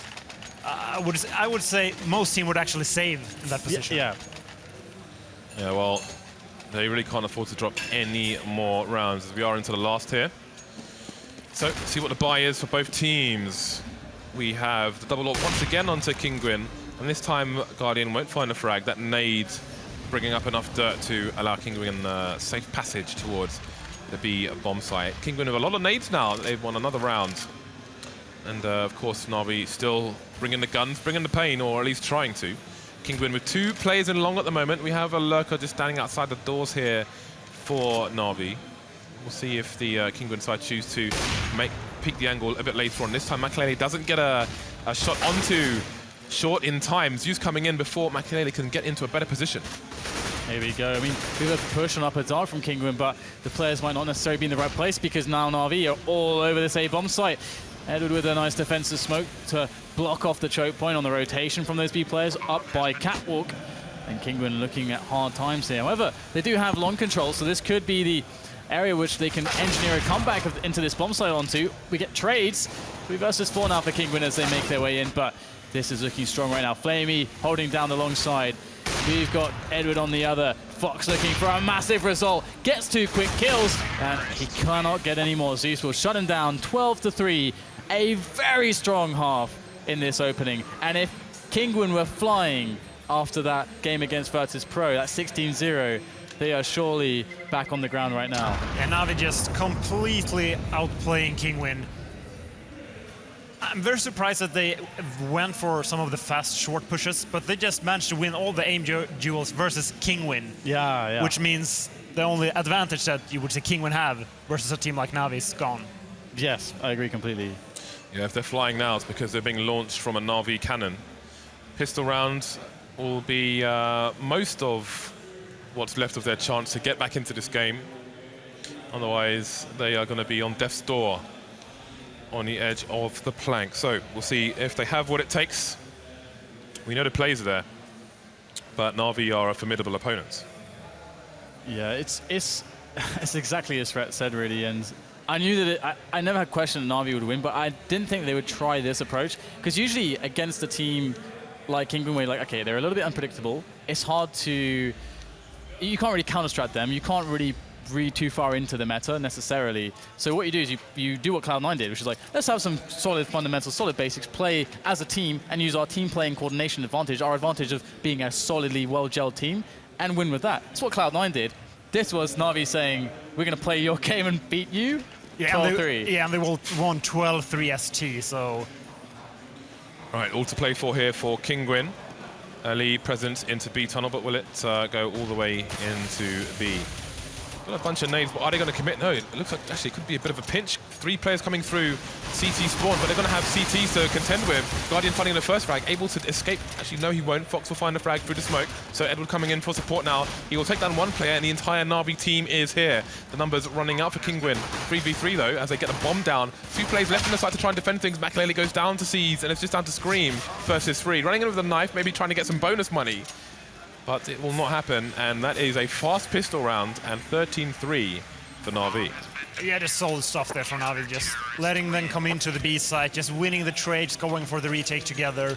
I would say most team would actually save in that position. Yeah. Yeah, well, they really can't afford to drop any more rounds as we are into the last here. So, see what the buy is for both teams. We have the double AWP once again onto Kinguin, and this time Guardian won't find a frag. That nade bringing up enough dirt to allow Kinguin safe passage towards the B bomb site. Kinguin with a lot of nades now. They've won another round. And of course, Na'Vi still bringing the guns, bringing the pain, or at least trying to. Kinguin with 2 players in long at the moment. We have a lurker just standing outside the doors here for Na'Vi. We'll see if the Kinguin side choose to peek the angle a bit later on. This time, Makalele doesn't get a shot onto short in time. Zeus coming in before Makalele can get into a better position. Here we go. I mean, we have a push on upper dark from Kinguin, but the players might not necessarily be in the right place because now Na'Vi are all over this A bomb site. Edward with a nice defensive smoke to block off the choke point on the rotation from those B players up by Catwalk. And Kinguin looking at hard times here. However, they do have long control, so this could be the area which they can engineer a comeback into this bomb site onto. We get trades. 3 versus 4 now for Kinguin as they make their way in, but this is looking strong right now. Flamey holding down the long side. We've got Edward on the other. Fox looking for a massive result. Gets 2 quick kills, and he cannot get any more. Zeus will shut him down 12-3. A very strong half in this opening. And if Kinguin were flying after that game against Virtus Pro, that 16-0, they are surely back on the ground right now. And now they're just completely outplaying Kinguin. I'm very surprised that they went for some of the fast short pushes, but they just managed to win all the aim duels versus Kinguin. Yeah. Which means the only advantage that you would say Kinguin have versus a team like Navi is gone. Yes, I agree completely. Yeah, if they're flying now, it's because they're being launched from a Na'Vi cannon. Pistol rounds will be most of what's left of their chance to get back into this game. Otherwise, they are going to be on death's door on the edge of the plank. So we'll see if they have what it takes. We know the plays are there, but Na'Vi are a formidable opponent. Yeah, it's exactly as Fred said, really, and I knew that I never had questioned Na'Vi would win, but I didn't think they would try this approach, because usually against a team like Kinguin, where like, okay, they're a little bit unpredictable. It's hard to, you can't really counter-strat them. You can't really read too far into the meta necessarily. So what you do is you do what Cloud9 did, which is like, let's have some solid fundamentals, solid basics, play as a team, and use our team playing coordination advantage, our advantage of being a solidly well-gelled team, and win with that. That's what Cloud9 did. This was Na'Vi saying, we're going to play your game and beat you. Yeah, 12-3. Yeah, and they will won 12-3 ST, so... Right, all to play for here for Kinguin. Early presence into B tunnel, but will it go all the way into B? Got a bunch of nades, but are they going to commit? No, it looks like actually it could be a bit of a pinch. 3 players coming through CT spawn, but they're going to have CTs to contend with. Guardian finding the first frag, able to escape. Actually, no, he won't. Fox will find the frag through the smoke. So Edward coming in for support now. He will take down 1 player, and the entire Na'Vi team is here. The numbers running out for Kinguin. 3v3 though, as they get the bomb down. 2 players left on the side to try and defend things. Makalele goes down to Seize, and it's just down to Scream versus 3. Running in with a knife, maybe trying to get some bonus money. But it will not happen, and that is a fast pistol round, and 13-3 for Na'Vi. Yeah, just solid stuff there from Na'Vi, just letting them come into the B side, just winning the trades, going for the retake together.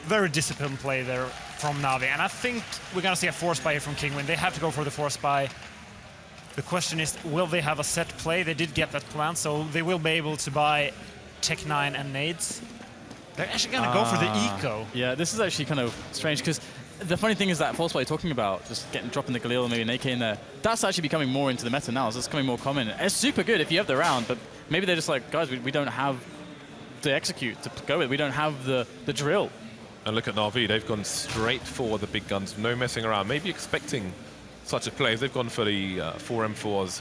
Very disciplined play there from Na'Vi, and I think we're going to see a force buy here from Kinguin. They have to go for the force buy. The question is, will they have a set play? They did get that plan, so they will be able to buy Tech 9 and nades. They're actually going to go for the eco. Yeah, this is actually kind of strange, because the funny thing is that force play you're talking about, just dropping the Galil and maybe an AK in there, that's actually becoming more into the meta now, so it's becoming more common. It's super good if you have the round, but maybe they're just like, guys, we don't have to execute, to go with. We don't have the drill. And look at Na'Vi, they've gone straight for the big guns, no messing around, maybe expecting such a play. They've gone for the 4 M4s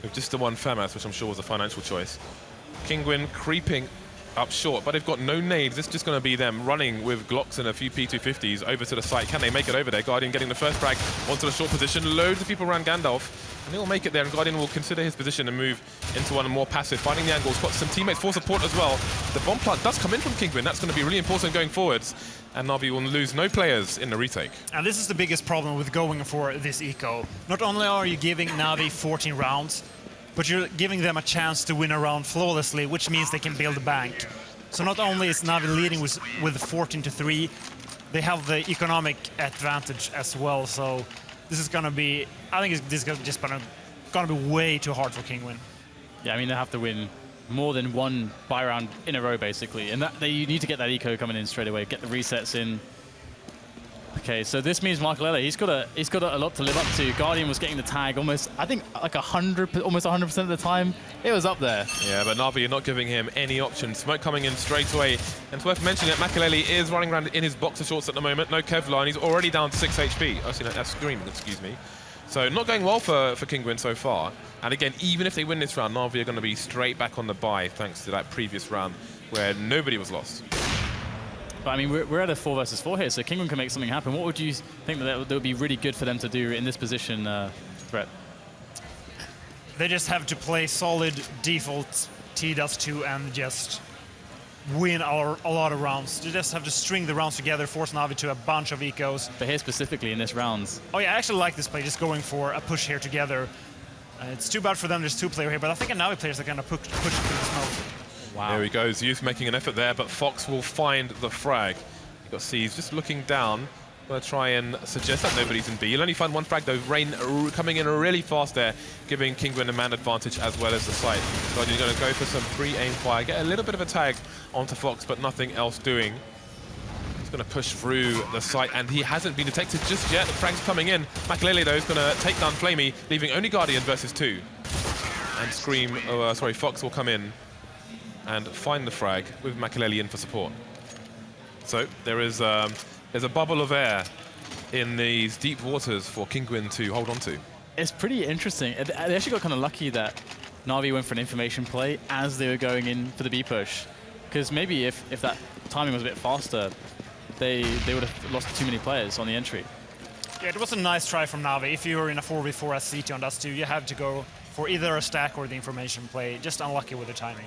with just the 1 FAMAS, which I'm sure was a financial choice. Kinguin creeping up short, but they've got no nades. This is just going to be them running with Glocks and a few P250s over to the site. Can they make it over there? Guardian getting the first frag onto the short position. Loads of people around Gandalf, and they will make it there, and Guardian will consider his position and move into one more passive, finding the angles. Got some teammates for support as well. The bomb plant does come in from Kinguin. That's going to be really important going forwards, and Na'Vi will lose no players in the retake. And this is the biggest problem with going for this eco. Not only are you giving Na'Vi 14 rounds, but you're giving them a chance to win a round flawlessly, which means they can build a bank. So not only is Na'Vi leading with 14-3, they have the economic advantage as well. So this is going to be, I think this is just going to be way too hard for Kinguin. Yeah, I mean, they have to win more than 1 buy round in a row, basically. And you need to get that eco coming in straight away, get the resets in. Okay, so this means Makalele, he's got a lot to live up to. Guardian was getting the tag almost, I think, like almost 100% of the time. It was up there. Yeah, but Na'Vi are not giving him any options. Smoke coming in straight away. And it's worth mentioning that Makalele is running around in his boxer shorts at the moment. No Kevlar, and he's already down to 6 HP. Actually, no, that's Scream, excuse me. So not going well for Kinguin so far. And again, even if they win this round, Na'Vi are going to be straight back on the bye thanks to that previous round where nobody was lost. But I mean, we're at a 4 versus 4 here, so Kinguin can make something happen. What would you think that would be really good for them to do in this position, Brett? They just have to play solid default T-Dust2 and just win a lot of rounds. They just have to string the rounds together, force Na'Vi to a bunch of ecos. But here specifically in this rounds. Oh yeah, I actually like this play, just going for a push here together. It's too bad for them, there's 2 players here, but I think a Na'Vi players are going to push through the smoke. Wow. There he goes, Youth making an effort there, but Fox will find the frag. You've got C's just looking down. Going to try and suggest that nobody's in B. You'll only find 1 frag though. Rain coming in really fast there, giving Kinguin a man advantage as well as the site. So you're going to go for some pre-aim fire, get a little bit of a tag onto Fox, but nothing else doing. He's going to push through the site, and he hasn't been detected just yet. The frag's coming in. Makalele though is going to take down Flamey, leaving only Guardian versus 2. And Scream, Fox will come in and find the frag with Makalele in for support. So there's a bubble of air in these deep waters for Kinguin to hold on to. It's pretty interesting. They actually got kind of lucky that Na'Vi went for an information play as they were going in for the B push. Because maybe if that timing was a bit faster, they would have lost too many players on the entry. Yeah, it was a nice try from Na'Vi. If you were in a 4v4 as CT on Dust 2, you have to go for either a stack or the information play. Just unlucky with the timing.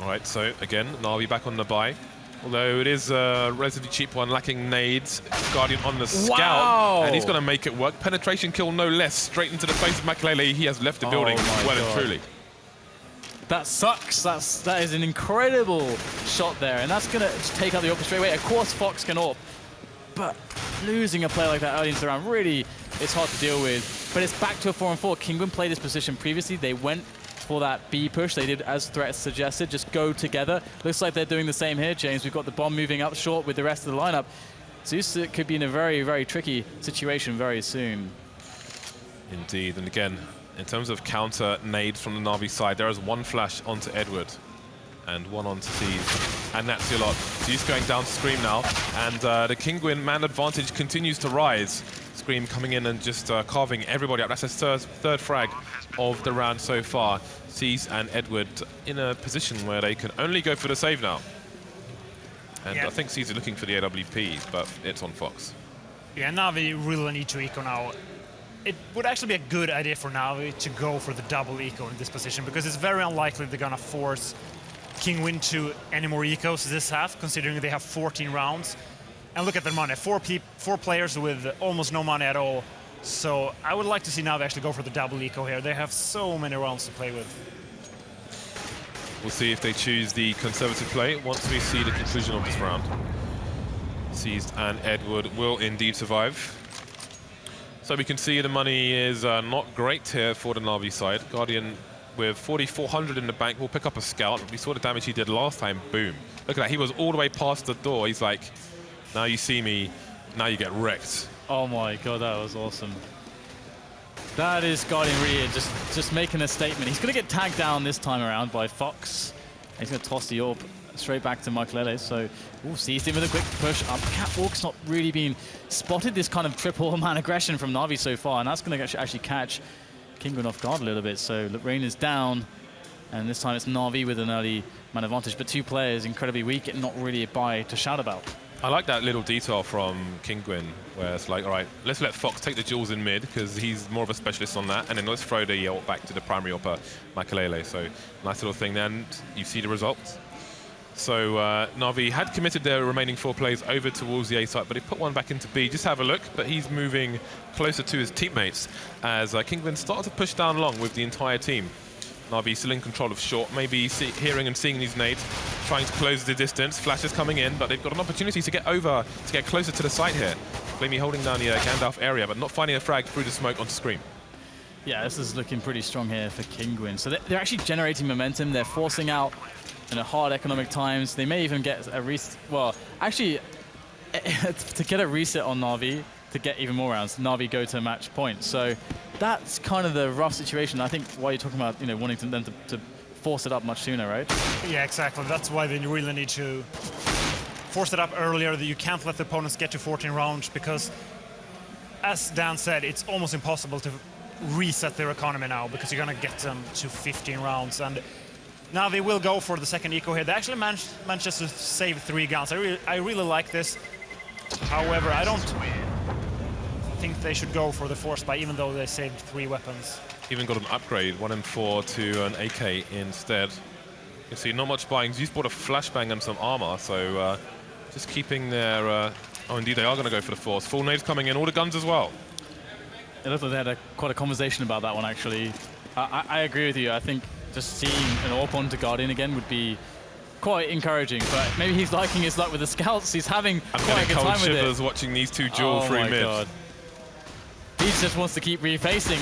All right, so again, Na'Vi back on the buy. Although it is a relatively cheap one, lacking nades. Guardian on the scout, wow. And he's going to make it work. Penetration kill, no less, straight into the face of Makalele. He has left the building well and truly. That sucks. That is an incredible shot there, and that's going to take out the AWP straight away. Of course, Fox can AWP, but losing a play like that early into the round, really, it's hard to deal with. But it's back to a 4-on-4. Kinguin played this position previously. They went for that B push. They did as Threat suggested, just go together. Looks like they're doing the same here, James. We've got the bomb moving up short with the rest of the lineup. Zeus could be in a very, very tricky situation very soon. Indeed, and again, In terms of counter nades from the Na'Vi side, there is one flash onto Edward and one onto Seas, and that's your lot. Seas going down to Scream now, and the Kinguin man advantage continues to rise. Scream coming in and just carving everybody up. That's his third frag of the round so far. Seas and Edward in a position where they can only go for the save now. And I think Seas is looking for the AWP, but it's on Fox. Yeah, Na'Vi really need to eco now. It would actually be a good idea for Na'Vi to go for the double eco in this position, because it's very unlikely they're gonna force Kinguin to any more ecos this half, considering they have 14 rounds. And look at their money, four players with almost no money at all. So I would like to see Na'Vi actually go for the double eco here. They have so many rounds to play with. We'll see if they choose the conservative play once we see the conclusion of this round. Seized and Edward will indeed survive. So we can see the money is not great here for the Na'Vi side. Guardian with 4,400 in the bank will pick up a scout. We saw the damage he did last time. Boom. Look at that. He was all the way past the door. He's like, now you see me, now you get wrecked. Oh my god, that was awesome. That is Guardian really just making a statement. He's going to get tagged down this time around by Fox. He's going to toss the AWP straight back to Makelele. So, seized him with a quick push up. Catwalk's not really been spotted, this kind of triple man aggression from Na'Vi so far, and that's going to actually catch Kinguin off guard a little bit. So Rain is down, and this time it's Na'Vi with an early man advantage, but two players incredibly weak and not really a buy to shout about. I like that little detail from Kinguin, where it's like, all right, let's let Fox take the jewels in mid, because he's more of a specialist on that, and then let's throw the AWP back to the primary AWPer, Makelele. So nice little thing there, and you see the results. So Na'Vi had committed their remaining 4 players over towards the A site, but he put one back into B. Just have a look, but he's moving closer to his teammates as Kinguin started to push down long with the entire team. Na'Vi still in control of short, maybe hearing and seeing these nades, trying to close the distance. Flashes coming in, but they've got an opportunity to get over, to get closer to the site here. Flamey holding down the Gandalf area, but not finding a frag through the smoke onto Scream. Yeah, this is looking pretty strong here for Kinguin. So they're actually generating momentum. They're forcing out in hard economic times. They may even get a reset. Well, actually, to get a reset on Na'Vi, to get even more rounds, Na'Vi go to match point. So that's kind of the rough situation. I think why you're talking about, wanting them to force it up much sooner, right? Yeah, exactly. That's why they really need to force it up earlier. That you can't let the opponents get to 14 rounds, because, as Dan said, it's almost impossible to reset their economy now, because you're going to get them to 15 rounds. And now they will go for the second eco here. They actually managed to save 3 guns. I really like this. However, I don't think they should go for the force buy, even though they saved 3 weapons. Even got an upgrade, 1 and 4 to an AK instead. You can see not much buying. He's bought a flashbang and some armor, so just keeping their... oh, indeed, they are going to go for the force. Full nades coming in, all the guns as well. It looked like they had quite a conversation about that one, actually. I agree with you. I think just seeing an AWP onto Guardian again would be quite encouraging, but maybe he's liking his luck with the scouts. He's having quite a good time with it. Shivers watching these two duel through mid. God. He just wants to keep refacing.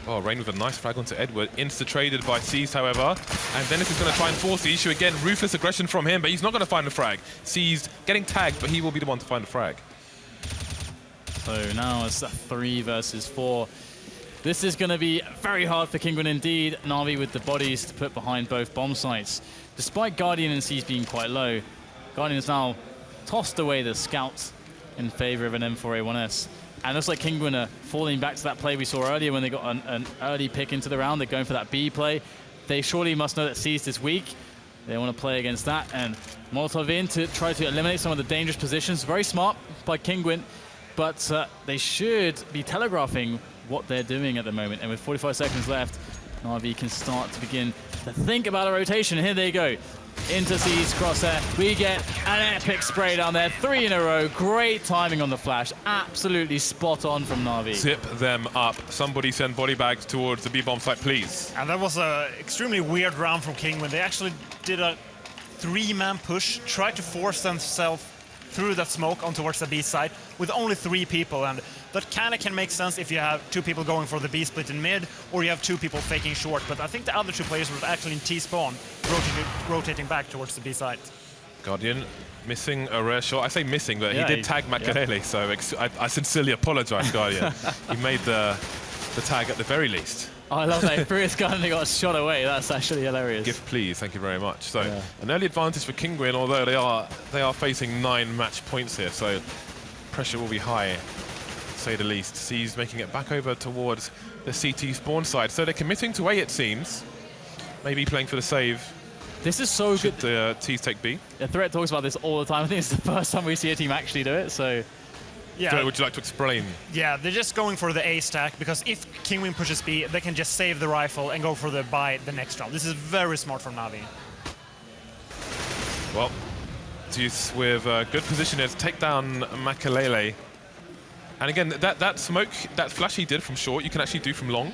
Oh, Rain with a nice frag onto Edward. Insta-traded by Seized, however. And Dennis is going to try and force the issue again. Ruthless aggression from him, but he's not going to find the frag. Seized getting tagged, but he will be the one to find the frag. So now it's a 3 versus 4. This is going to be very hard for Kinguin indeed. Na'Vi with the bodies to put behind both bomb sites. Despite Guardian and Seized being quite low, Guardian has now tossed away the scouts in favor of an M4A1S. And looks like Kinguin are falling back to that play we saw earlier when they got an early pick into the round. They're going for that B play. They surely must know that Seized is weak. They want to play against that. And Molotov in to try to eliminate some of the dangerous positions. Very smart by Kinguin. But they should be telegraphing what they're doing at the moment. And with 45 seconds left, Na'Vi can start to begin to think about a rotation. Here they go. Into Seized crosshair. We get an epic spray down there. 3 in a row. Great timing on the flash. Absolutely spot on from Na'Vi. Zip them up. Somebody send body bags towards the B-bomb site, please. And that was an extremely weird round from Kinguin. They actually did a 3-man push, tried to force themselves through that smoke on towards the B side with only 3 people, and that kind of can make sense if you have 2 people going for the B split in mid, or you have 2 people faking short. But I think the other 2 players were actually in T-spawn, rotating back towards the B side. Guardian missing a rare shot. I say missing, but he did tag Makelele, so I sincerely apologize, Guardian. He made the the tag at the very least. Oh, I love that. He threw his gun and he got shot away. That's actually hilarious. Gift, please. Thank you very much. So, an early advantage for Kinguin, although they are facing 9 match points here, so pressure will be high, to say the least. C's making it back over towards the CT spawn side. So they're committing to A, it seems. Maybe playing for the save. This is so Should good. the T's take B? The threat talks about this all the time. I think it's the first time we see a team actually do it, so... Yeah. So would you like to explain? Yeah, they're just going for the A stack because if Kinguin pushes B, they can just save the rifle and go for the buy the next round. This is very smart from Na'Vi. Well, Zeus with good position here to take down Makalele. And again, that smoke, that flash he did from short, you can actually do from long.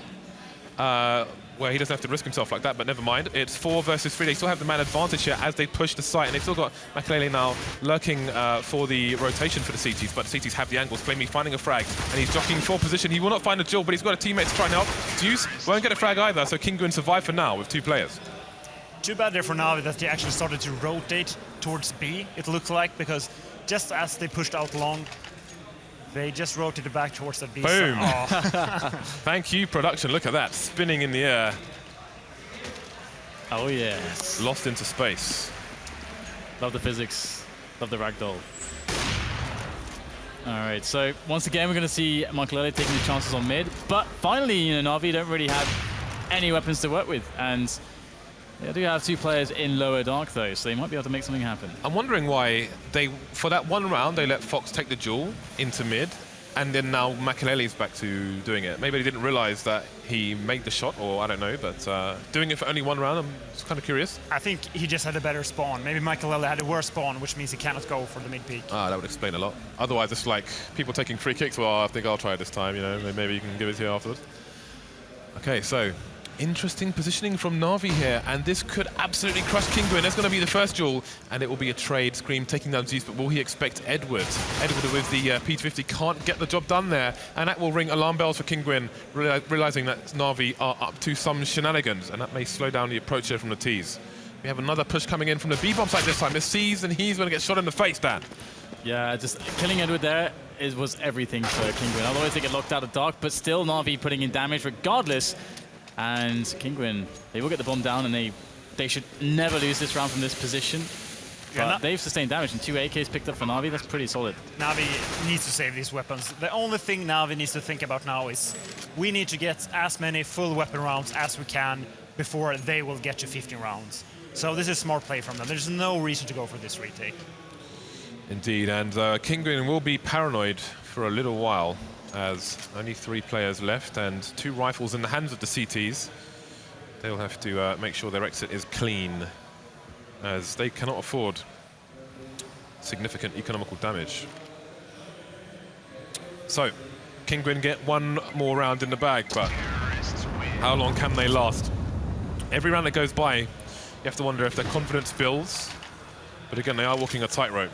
Where he doesn't have to risk himself like that, but never mind. It's 4 versus 3. They still have the man advantage here as they push the site, and they've still got Makalele now lurking for the rotation for the CTs, but the CTs have the angles. Flamey finding a frag, and he's jockeying for position. He will not find a duel, but he's got a teammate to try and help. Zeus won't get a frag either, so Kinguin survive for now with 2 players. Too bad there for Na'Vi that they actually started to rotate towards B, it looked like, because just as they pushed out long, they just rotated back towards the B. Boom. So, Thank you, production. Look at that, spinning in the air. Oh, yes. Lost into space. Love the physics. Love the ragdoll. All right, so once again, we're going to see Makalele taking the chances on mid. But finally, you know, Na'Vi don't really have any weapons to work with. And they do have 2 players in lower dark, though, so they might be able to make something happen. I'm wondering why they, for that one round, they let Fox take the duel into mid, and then now Makalele's back to doing it. Maybe they didn't realize that he made the shot, or I don't know, but doing it for only 1 round, I'm just kind of curious. I think he just had a better spawn. Maybe Makalele had a worse spawn, which means he cannot go for the mid peak. Ah, that would explain a lot. Otherwise, it's like people taking free kicks. Well, I think I'll try it this time, you know, maybe you can give it to you afterwards. Okay, so interesting positioning from Na'Vi here, and this could absolutely crush Kinguin. That's going to be the first duel, and it will be a trade. Scream taking down Zeus, but will he expect Edward? Edward with the P250 can't get the job done there, and that will ring alarm bells for Kinguin, realizing that Na'Vi are up to some shenanigans, and that may slow down the approach here from the T's. We have another push coming in from the B-bomb side this time. It's C's, and he's going to get shot in the face, Dan. Yeah, just killing Edward there was everything for Kinguin. Otherwise, they get locked out of dark, but still Na'Vi putting in damage regardless. And Kinguin, they will get the bomb down, and they should never lose this round from this position. But they've sustained damage, and 2 AKs picked up for Na'Vi. That's pretty solid. Na'Vi needs to save these weapons. The only thing Na'Vi needs to think about now is we need to get as many full weapon rounds as we can before they will get to 15 rounds. So this is smart play from them. There's no reason to go for this retake. Indeed, and Kinguin will be paranoid for a little while, as only 3 players left and 2 rifles in the hands of the CTs. They'll have to make sure their exit is clean, as they cannot afford significant economical damage. So, Kinguin get 1 more round in the bag, but how long can they last? Every round that goes by, you have to wonder if their confidence builds, but again, they are walking a tightrope.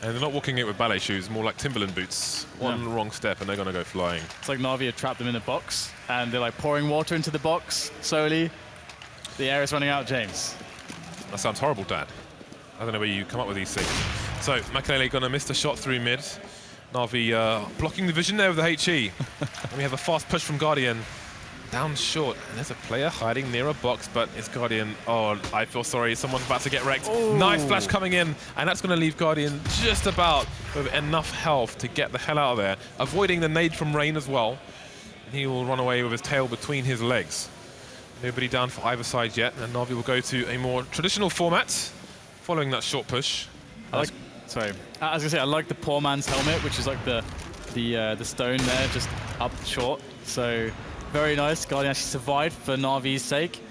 And they're not walking it with ballet shoes, more like Timberland boots. One wrong step and they're going to go flying. It's like Na'Vi have trapped them in a box, and they're like pouring water into the box slowly. The air is running out, James. That sounds horrible, Dad. I don't know where you come up with these things. So, Makalele going to miss the shot through mid. Na'Vi blocking the vision there with the HE. And we have a fast push from Guardian. Down short, and there's a player hiding near a box, but it's Guardian. Oh, I feel sorry, someone's about to get wrecked. Ooh. Nice flash coming in, and that's going to leave Guardian just about with enough health to get the hell out of there, avoiding the nade from Rain as well. And he will run away with his tail between his legs. Nobody down for either side yet, and Na'Vi will go to a more traditional format, following that short push. I was gonna say, I like the poor man's helmet, which is like the stone there, just up short. So very nice. Guardian actually survived for Na'Vi's sake,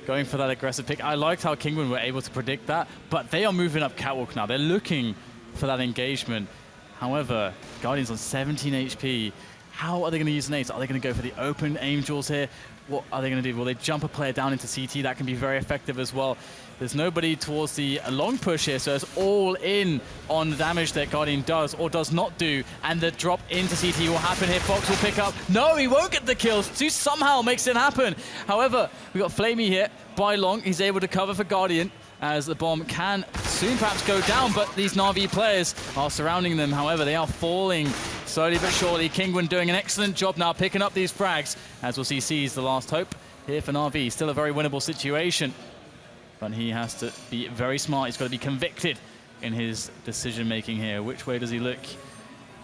going for that aggressive pick. I liked how Kinguin were able to predict that, but they are moving up catwalk now. They're looking for that engagement. However, Guardian's on 17 HP. How are they going to use nades? Are they going to go for the open aim duels here? What are they going to do? Will they jump a player down into CT? That can be very effective as well. There's nobody towards the long push here, so it's all in on the damage that Guardian does or does not do, and the drop into CT will happen here. Fox will pick up. No, he won't get the kills. Zeus somehow makes it happen. However, we got Flamey here by long. He's able to cover for Guardian, as the bomb can soon perhaps go down, but these Na'Vi players are surrounding them. However, they are falling Slowly but surely, Kinguin doing an excellent job now picking up these frags. As we'll see, C's the last hope here for Na'Vi. Still a very winnable situation. But he has to be very smart. He's got to be convicted in his decision-making here. Which way does he look?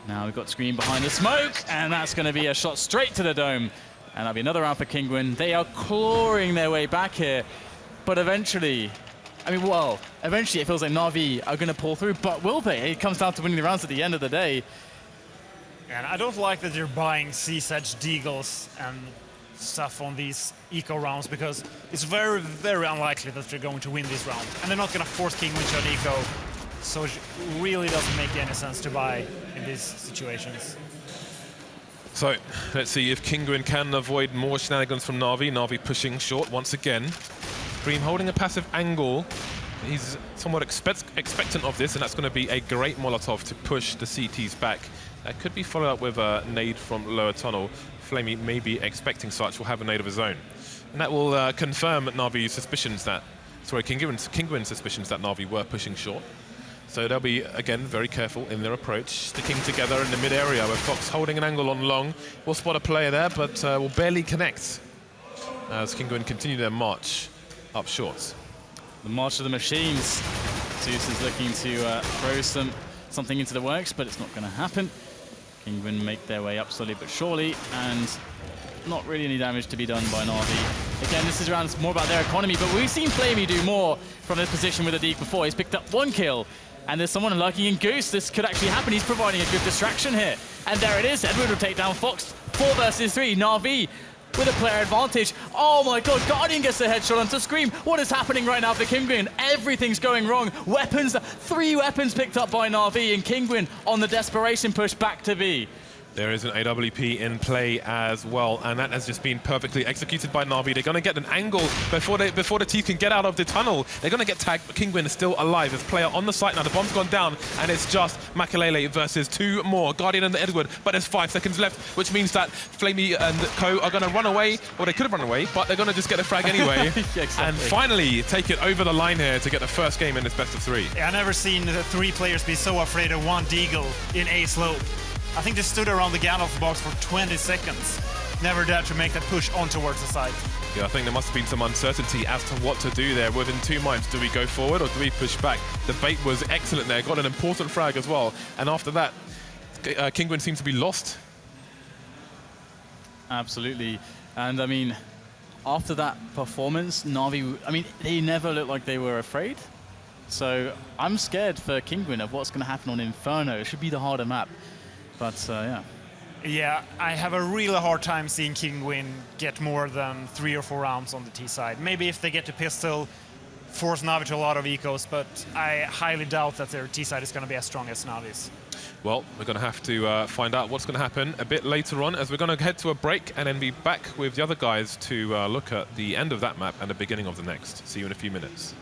Now we've got Scream behind the smoke, and that's going to be a shot straight to the dome. And that'll be another round for Kinguin. They are clawing their way back here. But eventually, eventually it feels like Na'Vi are going to pull through. But will they? It comes down to winning the rounds at the end of the day. And I don't like that you're buying C-Sedge Deagles and stuff on these eco rounds, because it's very, very unlikely that they're going to win this round. And they're not going to force Kinguin to an eco. So it really doesn't make any sense to buy in these situations. So let's see if Kinguin can avoid more shenanigans from Na'Vi. Na'Vi pushing short once again. Dream holding a passive angle. He's somewhat expectant of this, and that's going to be a great Molotov to push the CTs back. That could be followed up with a nade from lower tunnel. Flamey may be expecting such, will have a nade of his own. And that will confirm Na'Vi's suspicions that, Kinguin's suspicions that Na'Vi were pushing short. So they'll be, again, very careful in their approach, sticking together in the mid-area with Fox holding an angle on long. We'll spot a player there, but will barely connect as Kinguin continue their march up short. The march of the machines. Zeus is looking to throw something into the works, but it's not going to happen. Kinguin make their way up slowly but surely, and not really any damage to be done by Na'Vi. Again, this is around more about their economy, but we've seen Flamey do more from this position with the Deke before. He's picked up 1 kill, and there's someone lurking in Goose. This could actually happen. He's providing a good distraction here. And there it is. Edward will take down Fox. 4 versus 3. Na'Vi with a player advantage. Oh my god, Guardian gets a headshot onto Scream. What is happening right now for Kinguin? Everything's going wrong. Weapons, 3 weapons picked up by Na'Vi, and Kinguin on the desperation push back to B. There is an AWP in play as well, and that has just been perfectly executed by Na'Vi. They're going to get an angle before the team can get out of the tunnel. They're going to get tagged, but Kinguin is still alive. There's a player on the site now. The bomb's gone down, and it's just Makalele versus 2 more. Guardian and Edward, but there's 5 seconds left, which means that Flamey and Co are going to run away. Well, they could have run away, but they're going to just get a frag anyway. Yeah, exactly. And finally take it over the line here to get the first game in this best of 3. Yeah, I've never seen 3 players be so afraid of 1 Deagle in A slope. I think they stood around the Gandalf box for 20 seconds. Never dared to make that push on towards the side. Yeah, I think there must have been some uncertainty as to what to do there. Within 2 minds, do we go forward or do we push back? The bait was excellent there, got an important frag as well. And after that, Kinguin seemed to be lost. Absolutely. And I mean, after that performance, Na'Vi, they never looked like they were afraid. So I'm scared for Kinguin of what's going to happen on Inferno. It should be the harder map. But yeah. Yeah, I have a really hard time seeing Kinguin get more than 3 or 4 rounds on the T side. Maybe if they get the pistol, force Na'Vi to a lot of ecos, but I highly doubt that their T side is going to be as strong as Na'Vi's. Well, we're going to have to find out what's going to happen a bit later on, as we're going to head to a break and then be back with the other guys to look at the end of that map and the beginning of the next. See you in a few minutes.